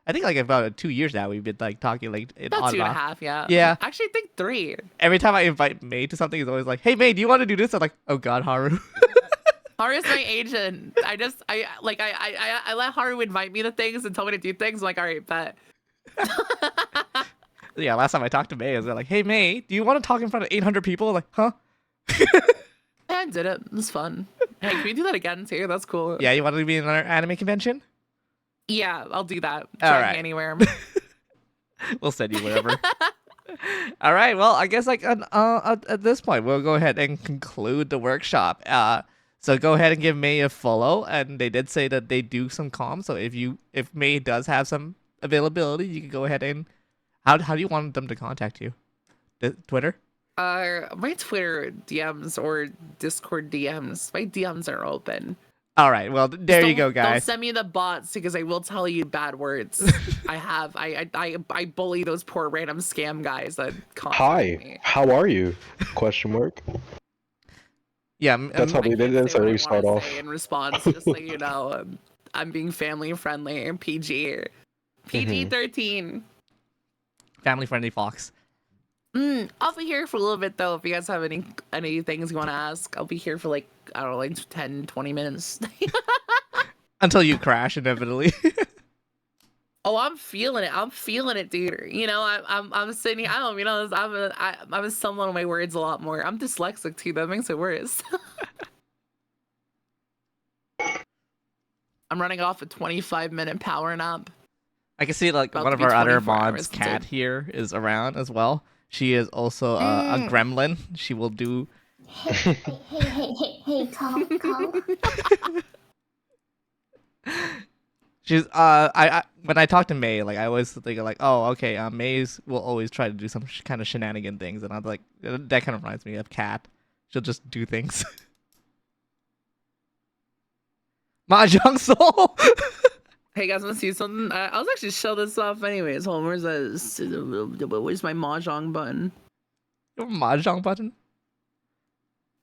I think like about 2 years now we've been like talking like about 2.5, yeah. Yeah. Actually, I think 3. Every time I invite May to something, it's always like, "Hey May, do you want to do this?" I'm like, "Oh God, Haru." Haru's my agent. I let Haru invite me to things and tell me to do things. I'm like, all right, bet. Yeah, last time I talked to May, I was like, "Hey May, do you want to talk in front of 800 people?" I'm like, huh? I did it. It was fun. Hey, can we do that again too? That's cool. Yeah, you want to be in another anime convention? Yeah, I'll do that. All Join right. me anywhere. We'll send you wherever. All right. Well, I guess like at this point, we'll go ahead and conclude the workshop. So go ahead and give May a follow. And they did say that they do some comms. So if May does have some availability, you can go ahead and how do you want them to contact you? Twitter? My Twitter DMs or Discord DMs. My DMs are open. All right. Well, there you go, guys. Don't send me the bots because I will tell you bad words. I bully those poor random scam guys that contact me. How are you? Question mark. Yeah, that's how that's how we start off. In response, just so you know, I'm being family friendly and PG 13. Family friendly fox. I'll be here for a little bit though. If you guys have any things you want to ask, I'll be here for like, I don't know, like 10, 20 minutes. Until you crash inevitably. Oh, I'm feeling it. I'm feeling it, dude. You know, I'm sitting here. I don't, you know, I'm stumbling on my words a lot more. I'm dyslexic too. That makes it worse. I'm running off a 25-minute power nap. I can see like About one to of be our other 24 mods, hours Cat dead. here, is around as well. She is also a gremlin. She will do. Hey, Carl. She's I when I talk to May, like I always think like, oh, okay, May's will always try to do some kind of shenanigan things, and I'm like, that kind of reminds me of Cat. She'll just do things. Mahjong Soul. Hey guys, want to see something? I was actually show this off anyways. Hold on, where's my mahjong button? You have a Mahjong button.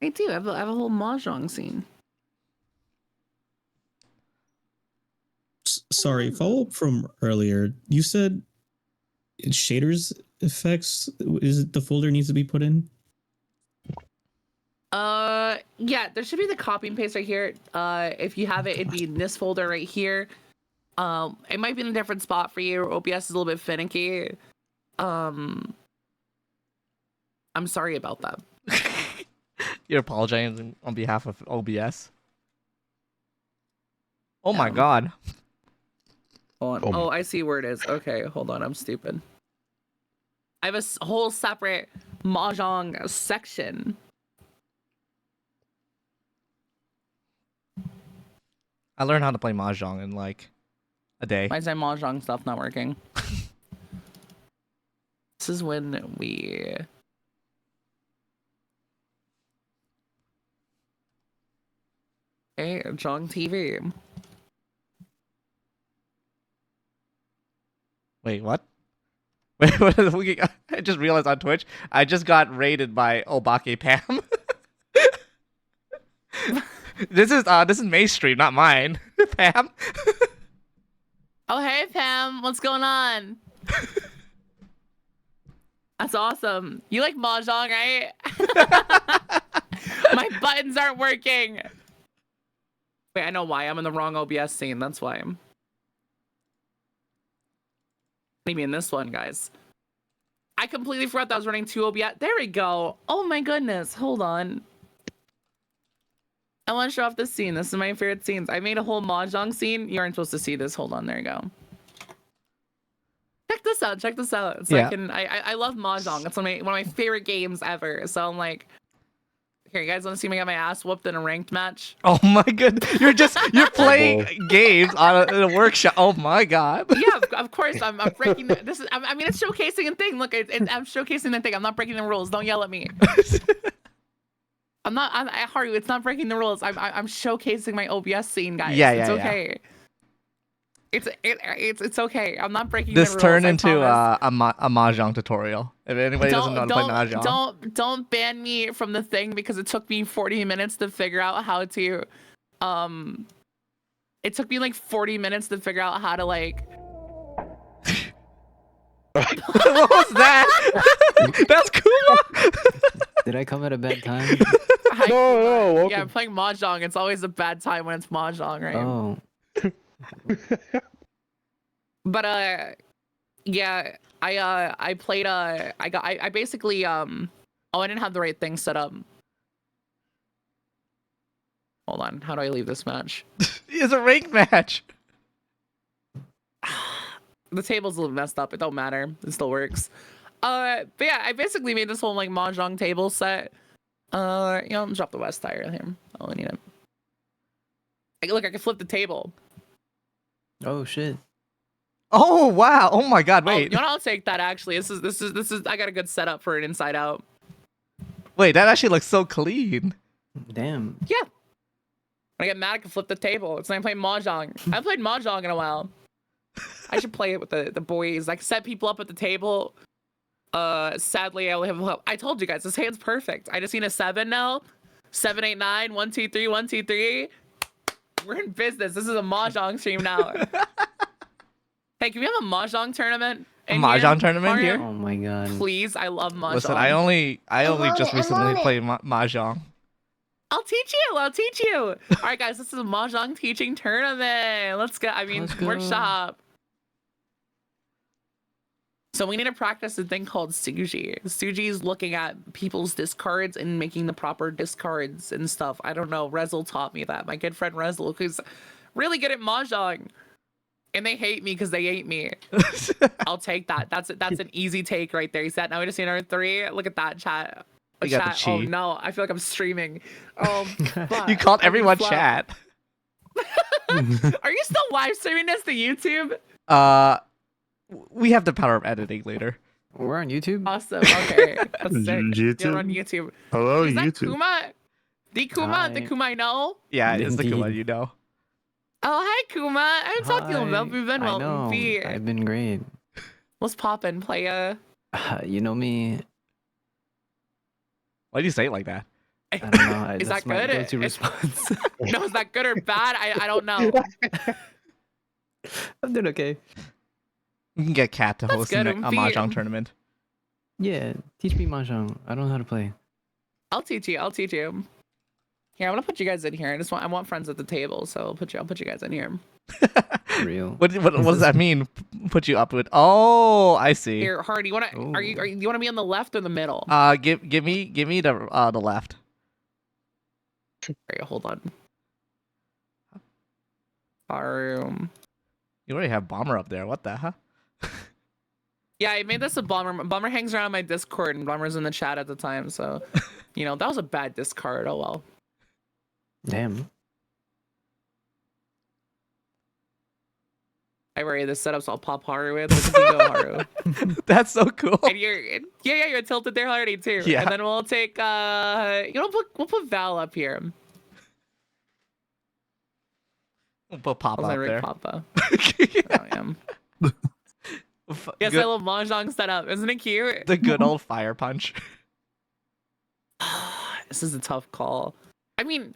I do. I have a whole mahjong scene. Sorry, follow up from earlier. You said shaders effects. Is it the folder needs to be put in? Yeah, there should be the copy and paste right here. If you have it, it'd be in this folder right here. It might be in a different spot for you. OBS is a little bit finicky. I'm sorry about that. You're apologizing on behalf of OBS. Oh my Um, god. Hold on. Oh, I see where it is. Okay, hold on. I'm stupid. I have a whole separate mahjong section. I learned how to play Mahjong in like a day. Why is my mahjong stuff not working? This is when we... Hey, Jong TV. Wait, what? Wait, what is we? I just realized on Twitch, I just got raided by Obake Pam. This is May's stream, not mine. Pam. Oh, hey, Pam. What's going on? That's awesome. You like mahjong, right? My buttons aren't working. Wait, I know why. I'm in the wrong OBS scene. That's why I'm... Maybe in this one, guys. I completely forgot that I was running 2 OBS. There we go. Oh my goodness. Hold on. I want to show off this scene. This is my favorite scenes. I made a whole mahjong scene. You aren't supposed to see this. Hold on. There you go. Check this out. Check this out. So Yeah. I love mahjong. It's one of my favorite games ever. So I'm like, here, you guys want to see me get my ass whooped in a ranked match? Oh my goodness. You're playing games on a workshop. Oh my god. Yeah, of course. I'm breaking this is. I mean, it's showcasing a thing. Look, I'm showcasing the thing. I'm not breaking the rules. Don't yell at me. I'm not. Haru, it's not breaking the rules. I'm showcasing my OBS scene, guys. Yeah, It's yeah. okay. It's okay. I'm not breaking This the rules. turned I into promise. a Mahjong tutorial. If anybody doesn't know how to play Mahjong. Don't ban me from the thing because it took me 40 minutes to figure out how to. It took me like 40 minutes to figure out how to like. What was that? That's cool. Did I come at a bad time? No, welcome. Yeah, I'm playing mahjong. It's always a bad time when it's mahjong, right? Oh, But yeah, I played I basically oh, I didn't have the right thing set up. Hold on, how do I leave this match? It's a ranked match. The table's a little messed up. It don't matter. It still works. But yeah, I basically made this whole like mahjong table set. You know, drop the west tire here. Oh, I need it. Look, I can flip the table. oh shit. Oh wow. Oh my god. Oh, Wait. you know what? I'll take that actually. This is. I got a good setup for an inside out. Wait, that actually looks so clean. Damn. Yeah. When I get mad, I can flip the table. It's like I'm playing mahjong. I haven't played mahjong in a while. I should play it with the boys. Like set people up at the table. Sadly, I only have. I told you guys, this hand's perfect. I just need a 7 now. 7, 8, 9. 1, 2, 3. 1, 2, 3. We're in business. This is a mahjong stream now. Hey, can we have a mahjong tournament? A in mahjong here? tournament Mario? here? Oh my god. Please, I love mahjong. Listen, I only want just it, I recently want it. played mahjong. I'll teach you. I'll teach you. All right, guys, this is a mahjong teaching tournament. Let's go. I mean, Let's go. workshop. So we need to practice a thing called Suji. Suji is looking at people's discards and making the proper discards and stuff. I don't know. Rezel taught me that. My good friend Rezel, who's really good at mahjong. And they hate me because they hate me. I'll take that. That's an easy take right there. He said, now we just need our 3. Look at that chat. You got the Chat. Oh chi. no, I feel like I'm streaming. Fuck. You called I need everyone fluff. chat. Are you still live streaming this to YouTube? We have the power of editing later. We're on YouTube. Awesome. Okay. That's sick. YouTube? You're on YouTube. Hello, Is that YouTube. Kuma? The Kuma? The Hi. Kuma I know? Yeah, it's the Kuma, Indeed. you know. Oh, hi, Kuma. I haven't talked to you in a while. Hi. We've been I well. know. I've been great. What's poppin', playa? You know me. Why do you say it like that? I don't know. Is that's that my good? go-to response. No, is that good or bad? I don't know. I'm doing okay. You can get Kat to That's host good, a Umfi. mahjong tournament. Yeah, teach me mahjong. I don't know how to play. I'll teach you. I'll teach you. Here, I'm gonna put you guys in here. I want friends at the table, so I'll put you guys in here. For real. What does that mean? Put you up with? Oh, I see. Here, Hardy, you wanna do you wanna be on the left or the middle? Give me the left. Right, hold on. Haru. You already have Bomber up there. What the hell? Yeah, I made this a Bomber. Bomber hangs around my Discord, and Bomber's in the chat at the time, so that was a bad discard. Oh well. Damn. I worry this setup, so I'll pop Haru with. Look at you go, Haru. That's so cool. And you're tilted there, Hardy too. Yeah. And then we'll take we'll put Val up here. We'll put Papa I'll say up Rick there. Papa. Yeah. Oh, yeah. Yes, I love mahjong setup. Isn't it cute? The good old fire punch. This is a tough call. I mean,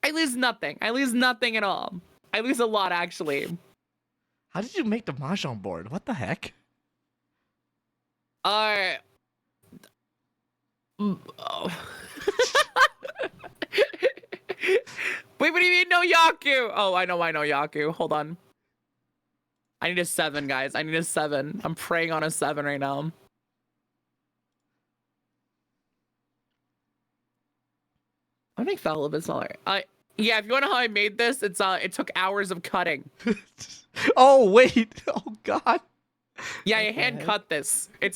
I lose nothing. I lose nothing at all. I lose a lot, actually. How did you make the mahjong board? What the heck? Oh. Wait, what do you mean no Yaku? Oh, I know Yaku. Hold on. I need a 7, guys. I need a 7. I'm praying on a 7 right now. I'll make that a little bit smaller. Yeah, if you want to know how I made this, it took hours of cutting. Oh wait! Oh god! Yeah, I hand cut this. I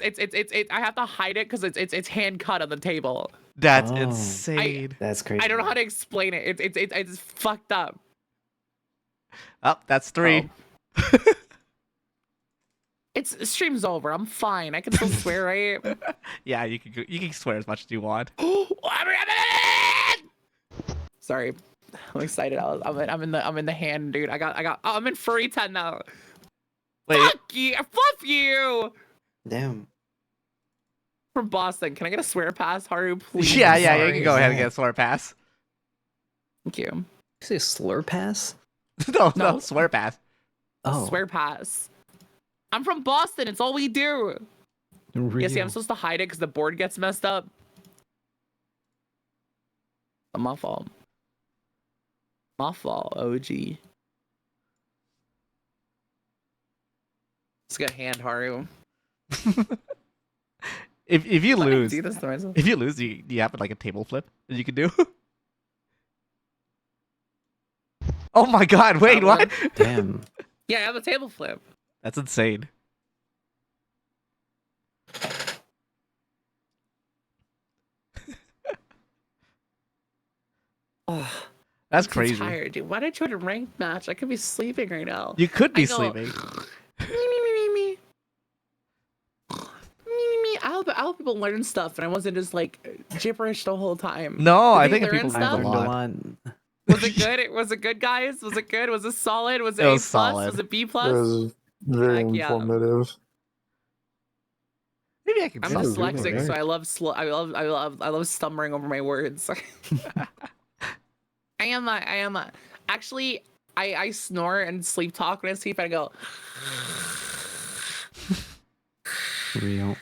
have to hide it because it's hand cut on the table. That's Oh. insane. That's crazy. I don't know how to explain it. It's fucked up. Oh, that's 3. Oh. It's stream's over. I'm fine. I can still swear, right? Yeah, you can swear as much as you want. Sorry, I'm excited. I'm in the hand, dude. I'm in furry 10 now. Wait, Fuck you. Damn. From Boston. Can I get a swear pass, Haru, please? yeah, I'm you sorry. can go ahead and get a swear pass. Thank you. You say slur pass? no, No. swear pass. Oh. Swear pass. I'm from Boston. It's all we do. Real. Yeah, see, I'm supposed to hide it because the board gets messed up. My fault. My fault, OG. It's a good hand, Haru. If you Let me lose, do this to myself. if you lose, you have like a table flip that you can do. Oh my god! Wait, what? Damn. Yeah, I have a table flip. That's insane. Oh, That's I'm crazy. tired, dude. Why did I join a ranked match? I could be sleeping right now. You could be I know. sleeping. Me. I hope people learn stuff, and I wasn't just like gibberish the whole time. No, Did I they think learn people stuff? I learned a learned a lot. lot. Was it good? Was it good, guys? Was it good? Was it solid? Was it, It A was plus? solid. Was it B It plus? was very Heck yeah. informative. Maybe I can. I'm Yeah, sub- really, dyslexic, right. so I love stumbling over my words. I am. Actually, I snore and sleep talk when I sleep. And I go. Real.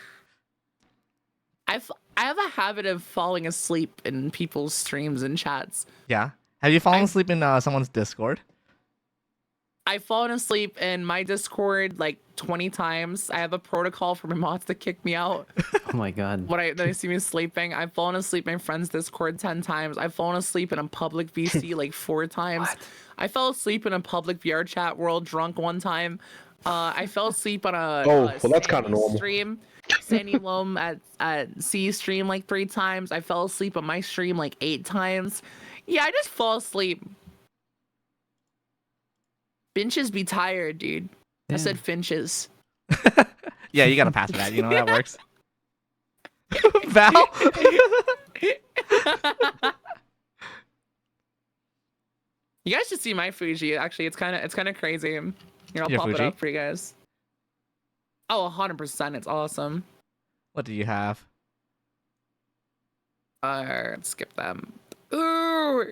I have a habit of falling asleep in people's streams and chats. Yeah. Have you fallen asleep in someone's Discord? I've fallen asleep in my Discord like 20 times. I have a protocol for my mods to kick me out Oh my god. when they see me sleeping. I've fallen asleep in my friend's Discord 10 times. I've fallen asleep in a public VC like 4 times. I fell asleep in a public VR chat world drunk one time. I fell asleep on a Well, that's kind of Sandy normal. stream. Sandy Loam at C stream like 3 times. I fell asleep on my stream like 8 times. Yeah, I just fall asleep. Finches be tired, dude. I said finches. Yeah, you gotta pass for that. You know that works. Val. You guys should see my Fuji. Actually, it's kind of crazy. Here, I'll Your pop it Fuji? up for you guys. Oh, 100%. It's awesome. What do you have? Let's skip them. Ooh,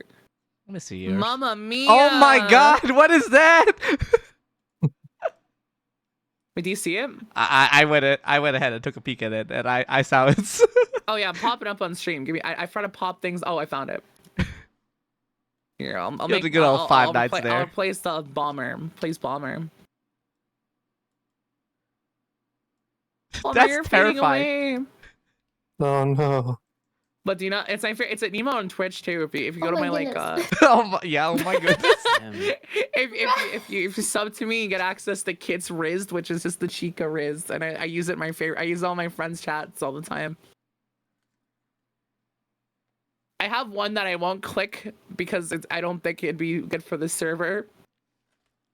Let me see yours. Mamma Mia. Oh my god, what is that? Wait, do you see it? I went ahead and took a peek at it, and I saw it. Oh yeah, I'm popping up on stream. Give me. I try to pop things. Oh, I found it. Here, I'll Give make the good old Five Nights I'll there. replace the bomber. Place bomber. Bomber, That's you're fading terrifying. away. Oh no. But do you not? It's my favorite. It's an emo on Twitch too. If you go to my like Oh my, yeah, oh my goodness. Damn. if you sub to me, you get access to Kit's Riz, which is just the Chica Riz, and I use it in my favorite. I use all my friends' chats all the time. I have one that I won't click because I don't think it'd be good for the server.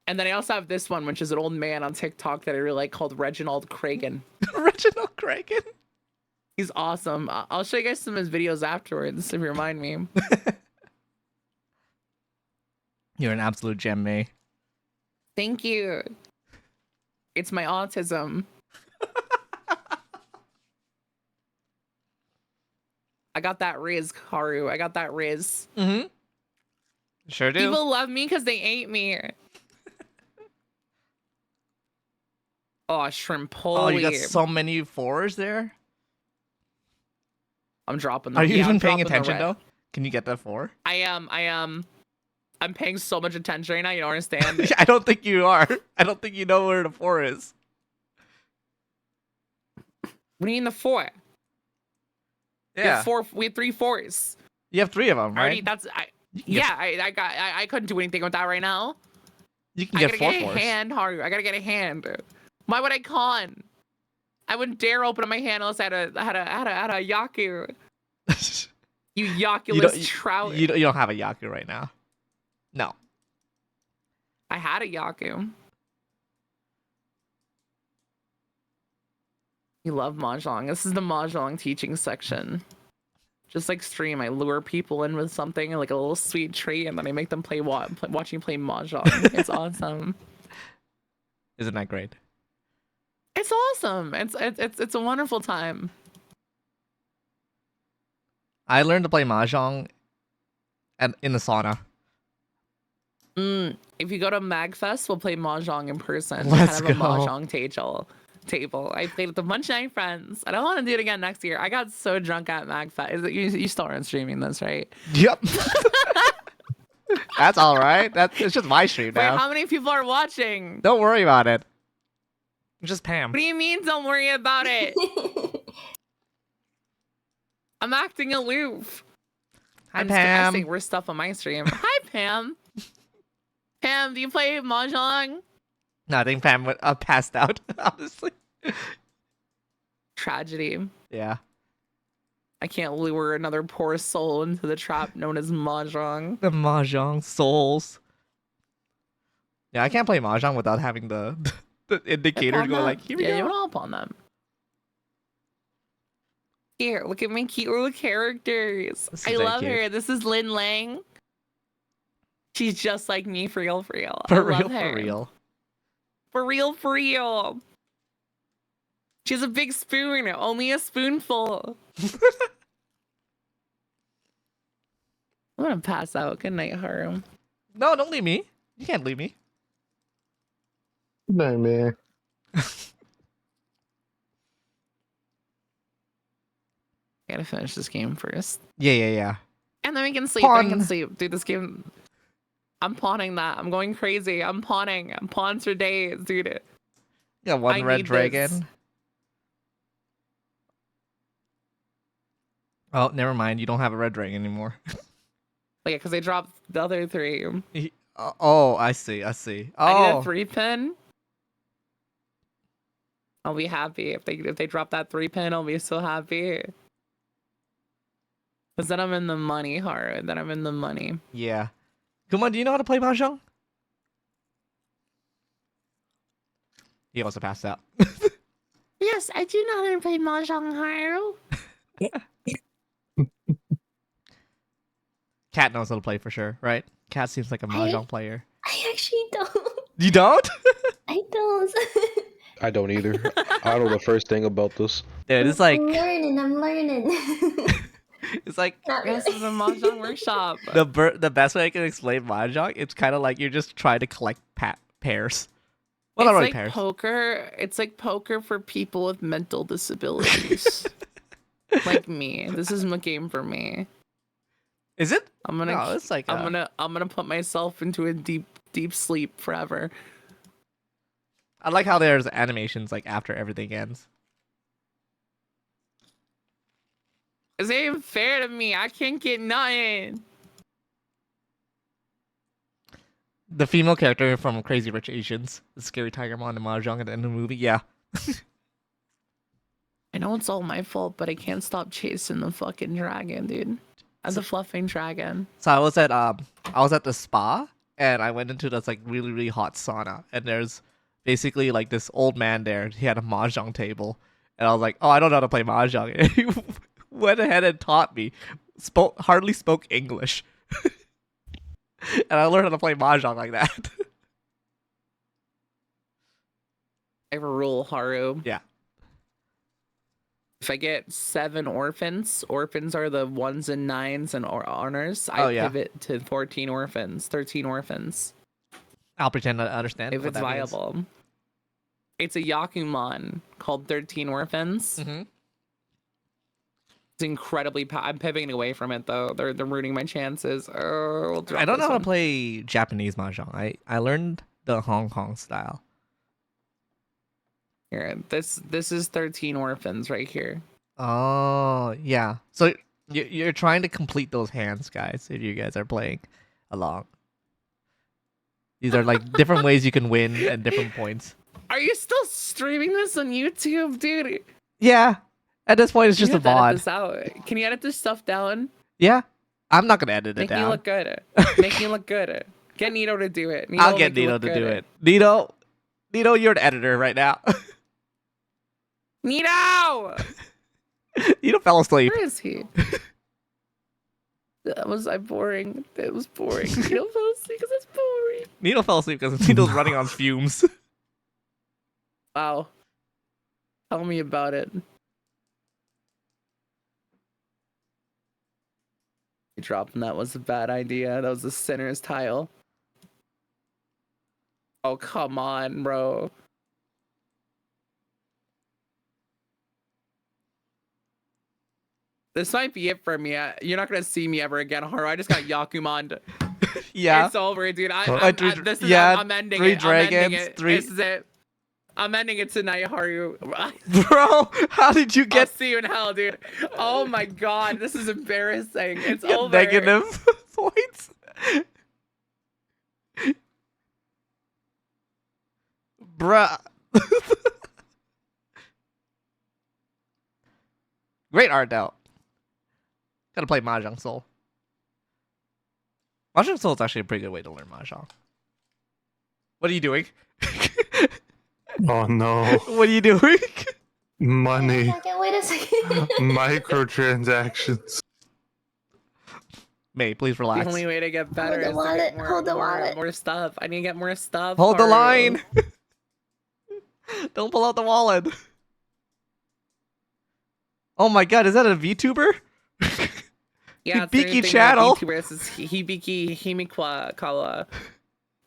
And then I also have this one, which is an old man on TikTok that I really like called Reginald Cragen. Reginald Cragen. He's awesome. I'll show you guys some of his videos afterwards if you remind me. You're an absolute gem, May. Thank you. It's my autism. I got that Riz, Haru. I got that Riz. Mm-hmm. Sure do. People love me because they ate me. Oh, Shrimpoli. Oh, you got so many 4s there. I'm dropping them. Are you Yeah, I'm even paying dropping the attention red. though? Can you get that 4? I am. I'm paying so much attention right now. You don't understand. I don't think you are. I don't think you know where the 4 is. What do you mean the 4? Yeah. We have 3 4s. You have 3 of them, Already, right? that's You can get- yeah. I couldn't do anything with that right now. You can I get gotta 4 get a 4s. hand, Haru. I gotta get a hand. Why would I con? I wouldn't dare open up my hand unless I had a Yaku. You Yakuless trout. you don't have a Yaku right now. No. I had a Yaku. You love mahjong. This is the mahjong teaching section. Just like stream, I lure people in with something like a little sweet treat, and then I make them watch me play mahjong. It's awesome. Isn't that great? It's awesome. It's a wonderful time. I learned to play mahjong in the sauna. If you go to Magfest, we'll play mahjong in person. Let's kind of go. a mahjong table. I played with a bunch of my friends. I don't want to do it again next year. I got so drunk at Magfest. You still aren't streaming this, right? Yep. That's all right. It's just my stream Wait, now. how many people are watching? Don't worry about it. Just Pam. What do you mean, don't worry about it? I'm acting aloof. Hi, I'm Pam. saying we're stuff on my stream. Hi, Pam. Pam, do you play mahjong? No, I think Pam passed out, honestly. Tragedy. Yeah. I can't lure another poor soul into the trap known as mahjong. The mahjong souls. Yeah, I can't play mahjong without having the indicator go like, here we yeah, go. you want to hop on them. Here, look at my cute little characters. This is I very love cute. her. This is Lin Lang. She's just like me, for real, for real. For I real, love her. for real. For real, for real. She has a big spoon, only a spoonful. I'm gonna pass out. Good night, Haru. No, don't leave me. You can't leave me. Nightmare. I gotta finish this game first. Yeah. And then we can sleep. Then we can Pawn. sleep. Dude, this game. I'm pawning that. I'm going crazy. I'm pawning. I'm pawns for days, dude. Got one I red need dragon. this. Oh, never mind. You don't have a red dragon anymore. Yeah, because they dropped the other 3. Oh, I see. I need a 3-pin. I'll be happy if they drop that 3-pin. I'll be so happy. Cause then I'm in the money, Haru. Then I'm in the money. Yeah. Kuma, do you know how to play mahjong? He also passed out. Yes, I do know how to play mahjong, Haru. Cat knows how to play for sure, right? Cat seems like a mahjong player. I actually don't. You don't? I don't. I don't either. I don't know the first thing about this. Dude, it's like I'm learning. it's like Not This really. is a mahjong workshop. the best way I can explain mahjong. It's kind of like you're just trying to collect pairs. Well, It's not really like pairs. poker. It's like poker for people with mental disabilities. Like me. This is a game for me. Is it? I'm gonna. No, it's like I'm gonna put myself into a deep sleep forever. I like how there's animations like after everything ends. This ain't fair to me. I can't get nothing. The female character from Crazy Rich Asians, the scary tiger mom in mahjong at the end of the movie. Yeah. I know it's all my fault, but I can't stop chasing the fucking dragon, dude. As a fluffing dragon. So I was at the spa and I went into this like really hot sauna and there's basically like this old man there. He had a mahjong table and I was like, oh, I don't know how to play mahjong. And he went ahead and taught me. Hardly spoke English, and I learned how to play mahjong like that. I have a rule, Haru. Yeah. If I get 7 orphans are the 1s and 9s and honors. I pivot to 14 orphans, 13 orphans. I'll pretend to understand If what it's that means. viable. It's a Yakuman called 13 Orphans. Mm-hmm. It's incredibly I'm pivoting away from it though. They're ruining my chances. Oh, we'll drop I don't know this how one. to play Japanese mahjong. I learned the Hong Kong style. Here, this is 13 Orphans right here. Oh, yeah. So you're trying to complete those hands, guys, if you guys are playing along. These are like different ways you can win and different points. Are you still streaming this on YouTube, dude? Yeah. At this point, it's You just a have to edit mod. this out. Can you edit this stuff down? Yeah. I'm not going to edit it Make me down. look good. Make me look good. Get Nito to do it. I'll get Nito to do it. Nito, you're an editor right now. Nito! Nito fell asleep. Where is he? That was boring. It was boring. Nito fell asleep because it's boring. Nito fell asleep because Nito's running on fumes. Wow. Tell me about it. Dropping that was a bad idea. That was a sinner's tile. Oh, come on, bro. This might be it for me. You're not gonna see me ever again, Haru. I just got Yakuman. Yeah. It's over, dude. I'm ending it. three I'm ending dragons, it. three- This is it. I'm ending it tonight, Haru. Bro, how did you I'll get see you in hell, dude. Oh my god, this is embarrassing. It's over. negative points? Bruh. Great art though. Gotta play Mahjong Soul. Mahjong Soul is actually a pretty good way to learn Mahjong. What are you doing? Oh no. What are you doing? Money. Wait a second. Microtransactions. May, please The relax. only way to get better the is wallet, to get more, hold the more, wallet. more stuff. I need to get more stuff. Hold the Haru. line. Don't pull out the wallet. Oh my god, is that a VTuber? Yeah, it's Hibiki the thing channel. about YouTubers is Hibiki Himikwa Kawa.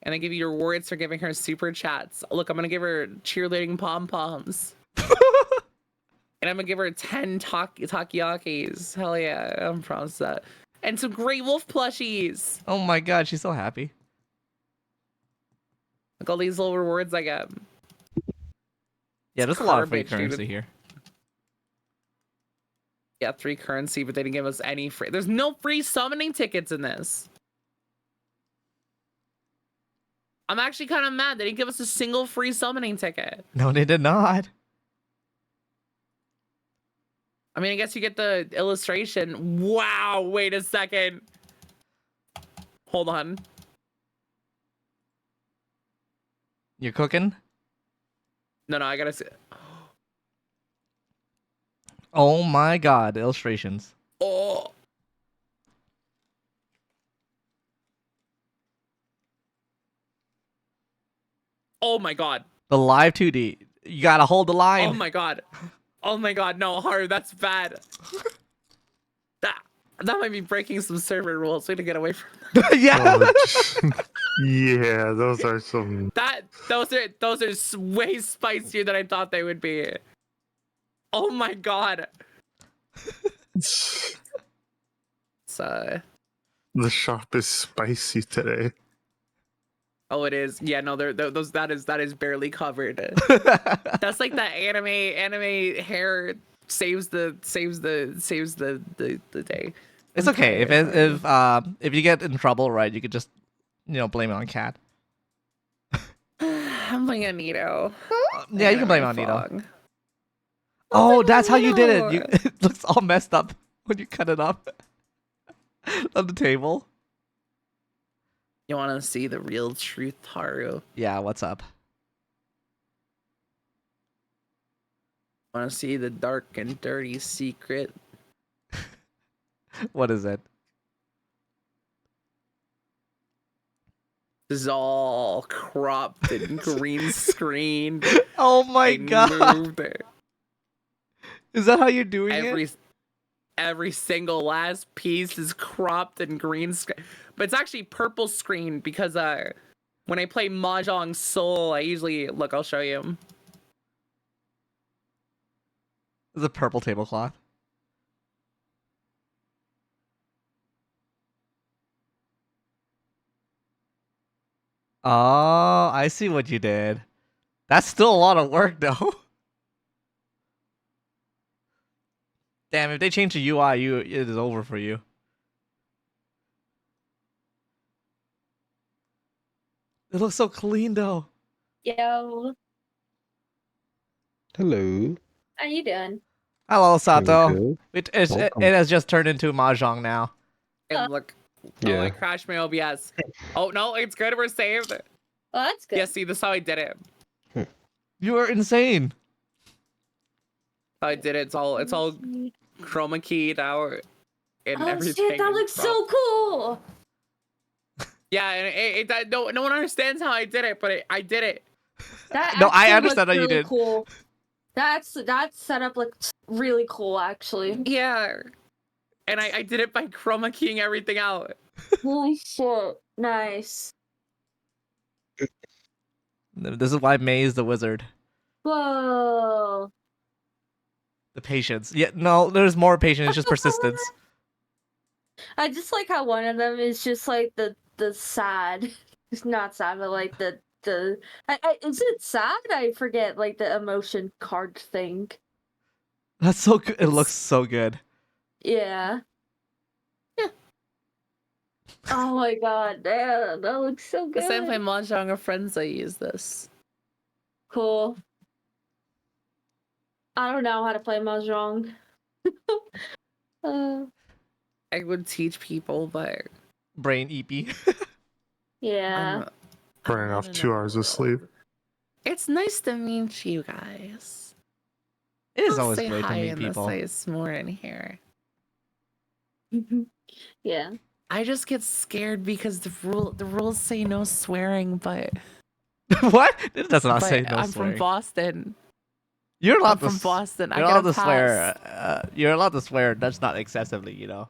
And I give you rewards for giving her super chats. Look, I'm gonna give her cheerleading pom poms. And I'm gonna give her 10 takoyakis. Hell yeah, I'm proud of that. And some Grey Wolf plushies. Oh my god, she's so happy. Look all these little rewards I get. Yeah, It's there's a lot of free garbage, dude. currency here. Yeah, 3 currency, but they didn't give us any free. There's no free summoning tickets in this. I'm actually kind of mad. They didn't give us a single free summoning ticket. No, they did not. I mean, I guess you get the illustration. Wow, wait a second. Hold on. You're cooking? No, I gotta see. Oh my god, the illustrations. Oh. Oh my god. The live 2D. You gotta hold the line. Oh my god. Oh my god, no, Haru, that's bad. That might be breaking some server rules. We need to get away from yeah. Oh, yeah, those are some. that. Those are way spicier than I thought they would be. Oh my god. So. The shop is spicy today. Oh, it is. Yeah, no, that is barely covered. That's like that anime hair saves the day. It's okay. If you get in trouble, right, you could just blame it on Cat. I'm playing Anito. Yeah, you can blame it on Nito. Oh, that's how you did it. It looks all messed up when you cut it up on the table. You want to see the real truth, Haru? Yeah, what's up? Want to see the dark and dirty secret? What is it? This is all cropped and green screened. Oh my and god! moved it. Is that how you're doing it? Every single last piece is cropped and green screen, but it's actually purple screen because when I play Mahjong Soul, I usually look. I'll show you. It's a purple tablecloth. Oh, I see what you did. That's still a lot of work, though. Damn, if they change the UI, it is over for you. It looks so clean, though. Yo, Hello. how you doing? Hello, Sato. Good. It Welcome. has just turned into Mahjong now. And look. Oh, Yeah. I crashed my OBS. Oh no, it's good. We're saved. Well, that's good. Yeah, see, this is how I did it. You are insane. How I did it. It's all chroma keyed out and Oh everything. shit, that is looks cropped. so cool. Yeah, and no one understands how I did it, but I did it. That No, I actually understand looks how you really did. Cool. That setup looks really cool, actually. Yeah. And I did it by chroma keying everything out. Holy shit, nice. This is why May is the wizard. Whoa. The patience. Yeah, no, there's more patience. It's just persistence. I just like how one of them is just like the sad. It's not sad, but like the is it sad? I forget like the emotion card thing. That's so good. It looks so good. Yeah. Oh my god, damn, that looks so good. This time I play Mahjong with friends, I use this. Cool. I don't know how to play Mahjong. I would teach people, but Brain EP. Yeah. Burning off 2 hours of sleep. It's nice to meet you guys. It is I'll always say great to hi meet in people. the Size more in here. Yeah. I just get scared because the rules say no swearing, but What? It does not say no I'm swearing. from Boston. You're allowed I'm to from Boston. I You're get allowed a to swear. pass. You're allowed to swear. That's not excessively, you know.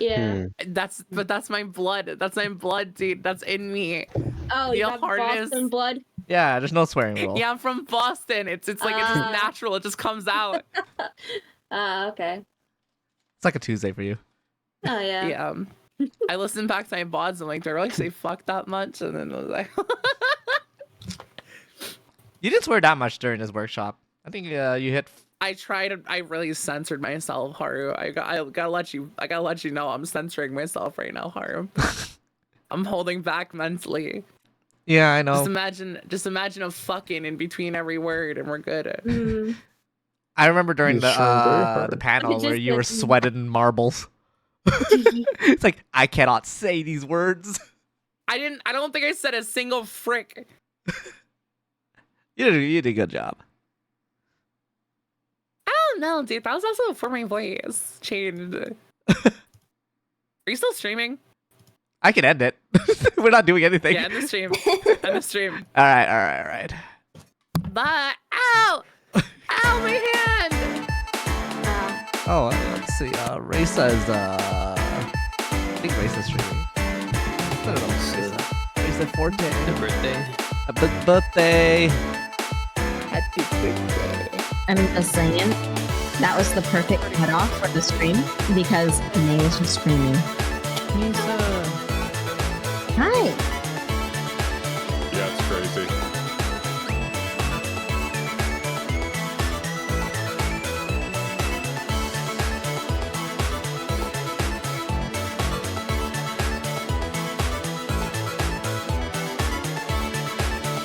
Yeah. That's my blood. That's my blood, dude. That's in me. Oh, The you got hardness- Boston blood? Yeah, there's no swearing rule. Yeah, I'm from Boston. It's like it's just natural. It just comes out. Okay. It's like a Tuesday for you. Oh yeah. Yeah. I listened back to my VODs. I'm like, do I really say fuck that much? And then I was like, You didn't swear that much during this workshop. I think you hit. I really censored myself, Haru. I gotta let you know I'm censoring myself right now, Haru. I'm holding back mentally. Yeah, I know. Just imagine a fucking in between every word, and we're good. I remember during You're trying very the hard. panel where Just you were like- sweating marbles. It's like I cannot say these words. I don't think I said a single frick. You did a good job. I don't know, dude. That was also before my voice changed. Are you still streaming? I can end it. We're not doing anything. Yeah, end the stream. End the stream. All right. Bye. Ow! Ow, my hand! Oh, let's see. Raisa is I think Raisa's streaming. I don't know. Raisa Forte. The birthday. Happy birthday. Happy birthday. I'm just saying, that was the perfect cutoff for the stream because May is just screaming. Lisa.